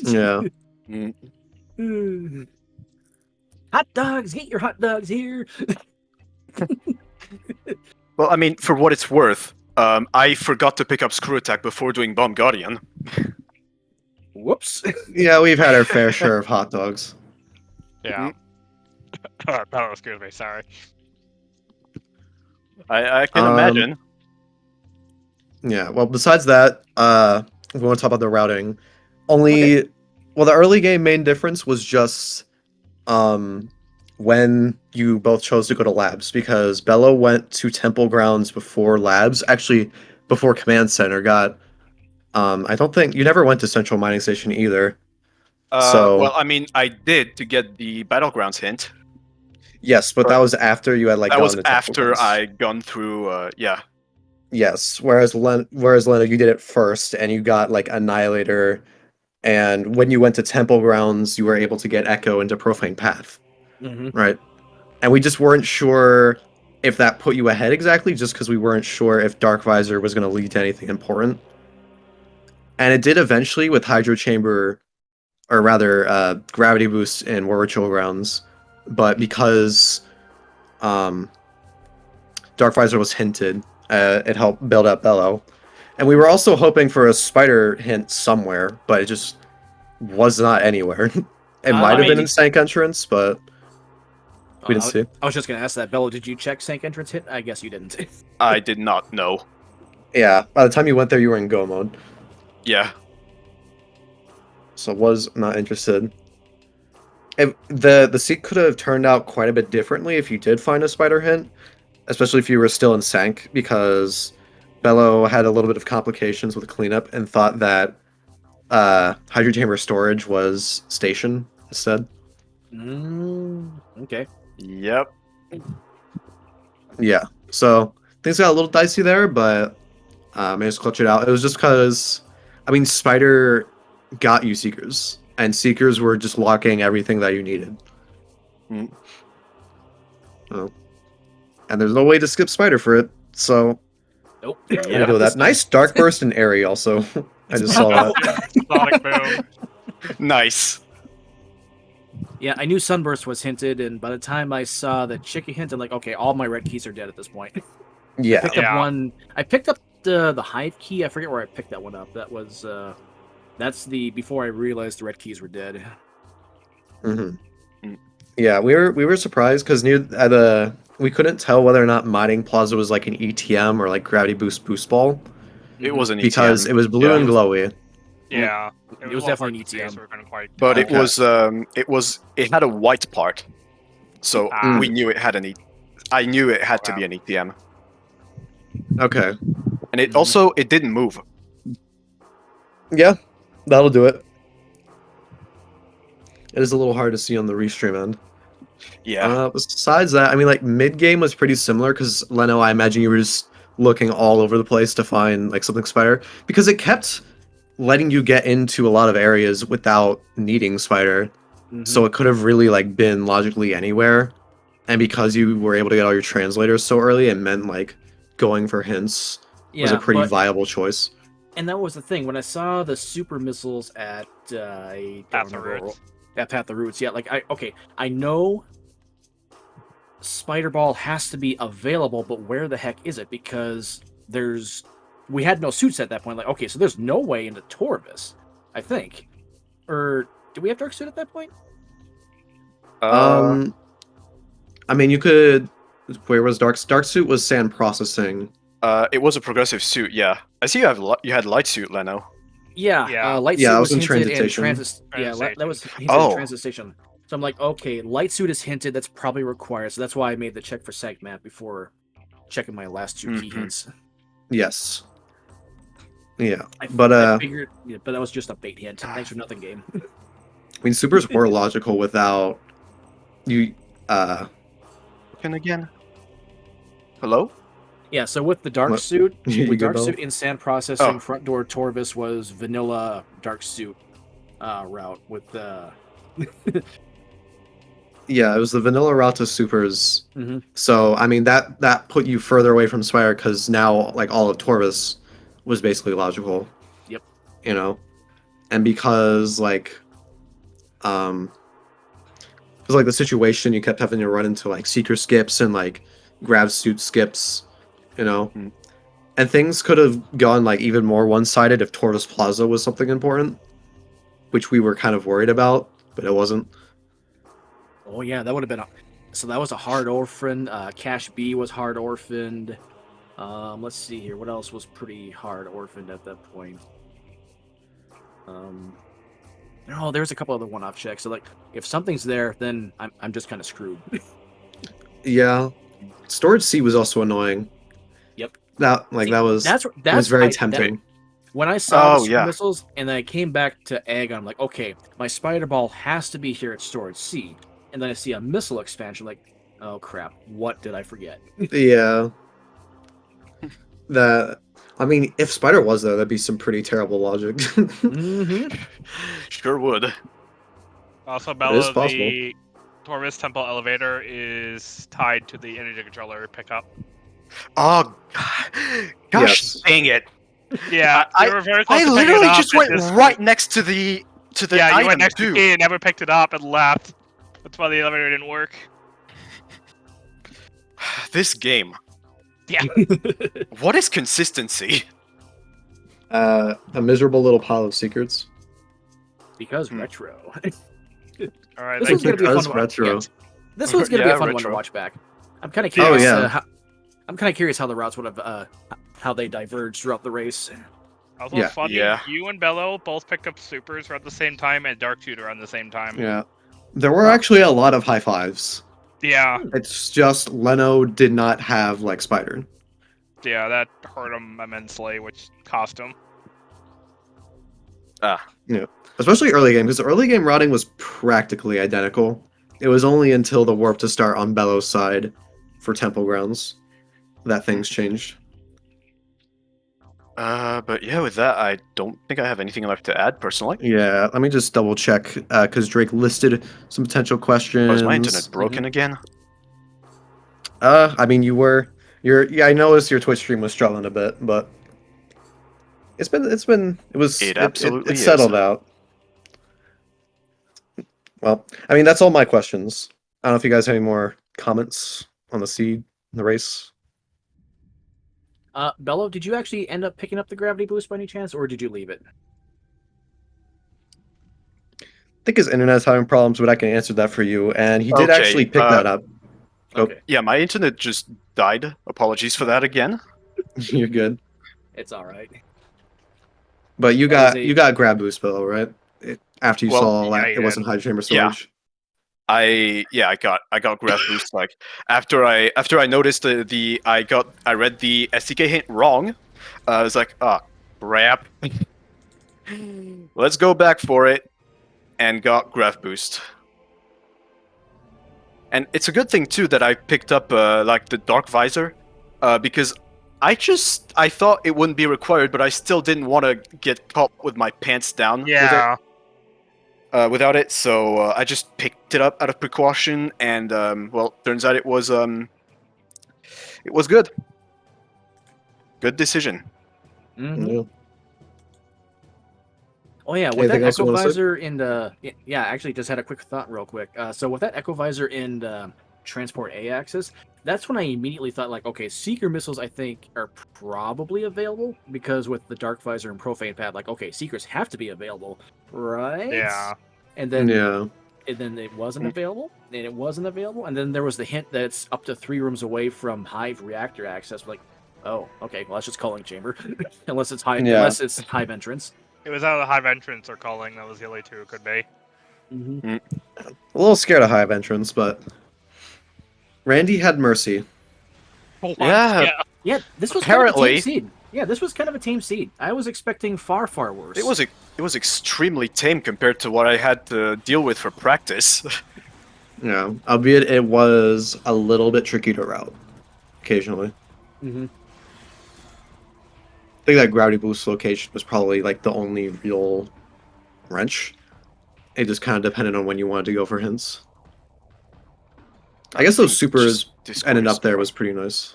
Yeah. Hot dogs, get your hot dogs here. Well, I mean, for what it's worth, I forgot to pick up Screw Attack before doing Bomb Guardian. Whoops. Yeah, we've had our fair share of hot dogs. Yeah. Oh, excuse me. Sorry. I can imagine. Yeah, well, besides that, we want to talk about the routing. Well, the early game main difference was just when you both chose to go to labs, because Bello went to Temple Grounds before labs, actually before Command Center got. I don't think you never went to Central Mining Station either. Well, I mean, I did to get the Battlegrounds hint. Yes, but that was after you had like. That gone was to Temple after Grounds. I gone through. Yeah. Yes, whereas Leno, you did it first, and you got like Annihilator, and when you went to Temple Grounds, you were able to get Echo into Profane Path, right? And we just weren't sure if that put you ahead exactly, just because we weren't sure if Dark Visor was going to lead to anything important. And it did eventually with Hydro Chamber, or rather, Gravity Boost in War Ritual Grounds, but because Dark Visor was hinted, it helped build up Bello. And we were also hoping for a spider hint somewhere, but it just was not anywhere. It might have been in Sank Entrance, but we didn't see. I was just going to ask that. Bello, did you check Sank Entrance hit? I guess you didn't. I did not know. Yeah, by the time you went there, you were in go mode. Yeah. So was not interested. The seat could have turned out quite a bit differently if you did find a spider hint, especially if you were still in Sank, because Bello had a little bit of complications with cleanup and thought that Hydro Chamber Storage was Station instead. Okay. Yep. Yeah, so things got a little dicey there, but managed to clutch it out. It was just because, I mean, Spider got you Seekers, and Seekers were just locking everything that you needed. Oh. And there's no way to skip Spider for it, so... Nope. Yeah, go with that. Nice Dark Burst and Airy also. I just saw that. Sonic boom. Nice. Yeah, I knew Sunburst was hinted, and by the time I saw the Chicky hint, I'm like, okay, all my red keys are dead at this point. Yeah. I picked up the Hive key. I forget where I picked that one up. That was that's before I realized the red keys were dead. Yeah, we were surprised because we couldn't tell whether or not Mining Plaza was like an ETM or like Gravity Boost Ball. It was an ETM. Because it was blue and glowy. Yeah. It was definitely an ETM. But Okay. it had a white part. So we knew it had I knew it had to be an ETM. Okay. And it also, it didn't move. Yeah, that'll do it. It is a little hard to see on the restream end. Yeah. Besides that, I mean, like mid game was pretty similar because Leno, I imagine you were just looking all over the place to find like something spider because it kept letting you get into a lot of areas without needing spider. So it could have really like been logically anywhere. And because you were able to get all your translators so early, it meant like going for hints was a pretty viable choice. And that was the thing when I saw the super missiles at I don't Path of remember Roots. at Path of Roots. Yeah, like I know Spider Ball has to be available, but where the heck is it? Because we had no suits at that point. Like, okay, so there's no way into Torvis, I think. Or did we have Dark Suit at that point? I mean, you could. Where was Dark Suit? Was sand processing. It was a progressive suit. Yeah. I see you had light suit, Leno. Yeah, Yeah. light Yeah, suit I was was in hinted transit in station. that was hinted Oh. in transit station. So I'm like, okay, light suit is hinted. That's probably required. So that's why I made the check for seg map before checking my last two key Mhm. hints. Yes. Yeah, I but figured, yeah, but that was just a bait hint. Thanks for nothing, game. I mean, supers were logical without you. Again. Hello? Yeah, so with the dark What? suit, You with good, dark Bill? suit in sand processing, Oh. front door Torvis was vanilla dark suit route with the. Yeah, it was the vanilla route to supers. Mhm. So I mean that put you further away from Spire because now like all of Torvis was basically logical. Yep. You know, and because the situation you kept having to run into like seeker skips and like grab suit skips, you know, Mm. and things could have gone like even more one sided if Torvis Plaza was something important, which we were kind of worried about, but it wasn't. Oh yeah, that would have been so that was a hard orphan. Cash B was hard orphaned. Let's see here. What else was pretty hard orphaned at that point? Oh, there's a couple other one-off checks. So like, if something's there, then I'm just kind of screwed. Yeah, storage C was also annoying. Yep. That See, that was that's it was very I- that- tempting. When I saw Oh, the super yeah. missiles and then I came back to Egg, I'm like, okay, my spider ball has to be here at storage C. And then I see a missile expansion, like, oh crap, what did I forget? Yeah. That I mean, if Spider was there, that'd be some pretty terrible logic. Mm-hmm. Sure would. Also, is Bella, possible. the Torvis Temple elevator is tied to the energy controller pickup. Oh, gosh Yes. dang it! Yeah, I- you were very close I to picking literally it up just and went right next to the Yeah, you item went next to too. the key and never picked it up and left. That's why the elevator didn't work. This game. Yeah. What is consistency? A miserable little pile of secrets. Because Hmm. retro. All right, This thank one's gonna you. be a fun Because one. retro. Yeah, this one's gonna be Yeah, a fun one retro. to watch back. I'm kind of Oh, curious. yeah. I'm kind of curious how the routes would have, how they diverged throughout the race. Also, Yeah. funny, Yeah. you and Bello both picked up supers at the same time and Dark Tutor at the same time. Yeah. There were actually a lot of high fives. Yeah, It's just Leno did not have like Spider. yeah, that hurt him immensely, which cost him. Especially early game, because early game routing was practically identical. It was only until the warp to start on Bello's side for Temple Grounds that things changed. But yeah, with that, I don't think I have anything left to add personally. Yeah, let me just double check because Drake listed some potential questions. Oh, is my internet broken again? I mean, I noticed your Twitch stream was struggling a bit, but it Absolutely is. settled out. Well, I mean, that's all my questions. I don't know if you guys have any more comments on the seed, the race. Bello, did you actually end up picking up the gravity boost by any chance, or did you leave it? I think his internet's having problems, but I can answer that for you. And he did Okay, actually pick that up. Oh. Okay, Yeah, my internet just died. Apologies for that again. You're good. it's all right. But you That is got a- you got grab boost though, right? After you Well, saw yeah, like you it wasn't hydro chamber Yeah. storage. I got graph boost like after I noticed I read the SDK hint wrong. I was like, oh crap. Let's go back for it, and got graph boost. And it's a good thing too that I picked up like the dark visor, because I thought it wouldn't be required, but I still didn't want to get caught with my pants down Yeah. without it. So I just picked it up out of precaution, and well, turns out it was good. Good decision. Mhm. Yeah. Oh yeah, with Anything that else you Echo wanna say? Visor and yeah, actually just had a quick thought real quick. So with that Echo Visor and Transport A axis, that's when I immediately thought like, okay, Seeker missiles I think are probably available because with the Dark Visor and Profane Pad, like okay, Seekers have to be available, right? Yeah. And then Yeah. it wasn't available, and it wasn't available, and then there was the hint that it's up to 3 rooms away from Hive reactor access. Like, oh, okay, well that's just calling chamber, unless it's Hive, Yeah. unless it's Hive entrance. It was out of the hive entrance or calling. That was the only two it could be. Mm-hmm. A little scared of Hive entrance, but Randy had mercy. Yeah. Yeah, this was kind of a Apparently- tame seed. Yeah, this was kind of a tame seed. I was expecting far, far worse. It was extremely tame compared to what I had to deal with for practice. Yeah, albeit it was a little bit tricky to route occasionally. Mm-hmm. I think that gravity boost location was probably like the only real wrench. It just kind of depended on when you wanted to go for hints. I guess those supers ended up there was pretty nice.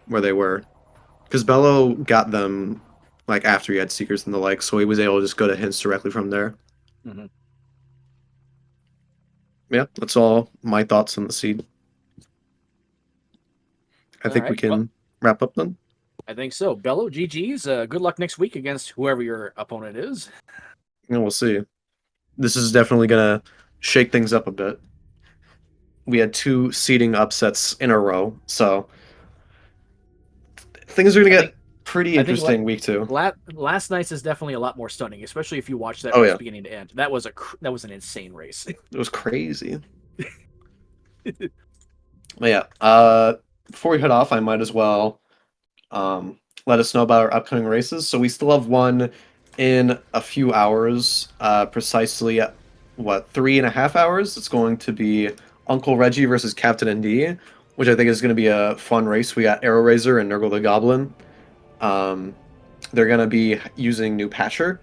Where they were. Because Bello got them like after he had Seekers and the like, so he was able to just go to hints directly from there. Mm-hmm. Yeah, that's all my thoughts on the seed. I think we Alright, can well- wrap up then. I think so. Bello, GG's. Good luck next week against whoever your opponent is. And we'll see. This is definitely gonna shake things up a bit. We had 2 seeding upsets in a row, so things are gonna get pretty I think interesting week 2. Last night's is definitely a lot more stunning, especially if you watch that Oh, race yeah. beginning to end. That was an insane race. It was crazy. But yeah, before we head off, I might as well let us know about our upcoming races. So we still have one in a few hours, precisely at, 3.5 hours? It's going to be Uncle Reggie versus Captain ND, which I think is going to be a fun race. We got Arrow Razor and Nurgle the Goblin. They're going to be using new Patcher.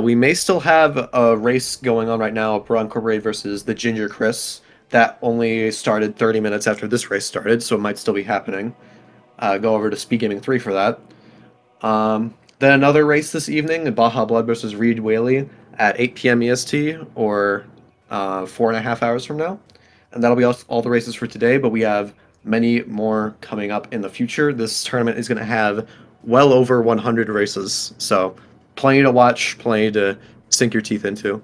We may still have a race going on right now, Bro Incorporated versus the Ginger Chris. That only started 30 minutes after this race started, so it might still be happening. Go over to SpeedGaming 3 for that. Then another race this evening, Baja Blood versus Reed Whaley at 8 p.m. EST, or 4.5 hours from now. And that'll be all the races for today, but we have many more coming up in the future. This tournament is going to have well over 100 races, so plenty to watch, plenty to sink your teeth into.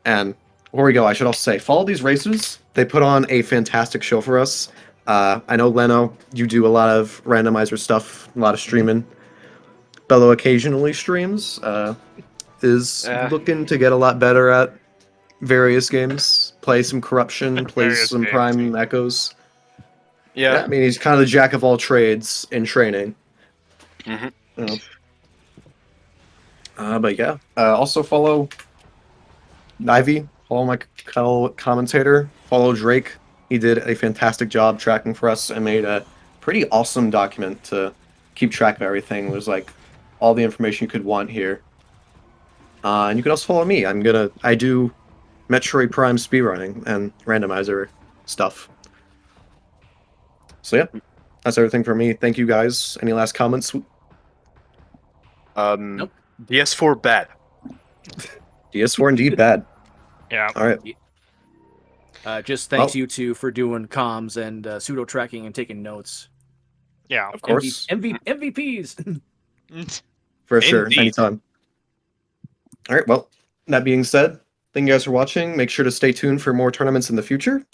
And before we go, I should also say, follow these racers. They put on a fantastic show for us. I know, Leno, you do a lot of randomizer stuff, a lot of streaming. Bello occasionally streams, is looking to get a lot better at various games. Play some Corruption, play Various some games, Prime yeah. Echoes. Yeah. I mean, he's kind of the jack of all trades in training. Mhm. But yeah, also follow Ivy, follow my commentator, follow Drake. He did a fantastic job tracking for us and made a pretty awesome document to keep track of everything. It was like all the information you could want here. And you can also follow me. I do Metroid Prime speedrunning and randomizer stuff. So yeah, that's everything for me. Thank you guys. Any last comments? Nope. DS4 bad. DS4 indeed bad. Yeah. All right. Just thanks Well- you two for doing comms and pseudo tracking and taking notes. Yeah. Of course. MVPs. For sure. Indeed. Anytime. All right. Well, that being said, thank you guys for watching. Make sure to stay tuned for more tournaments in the future.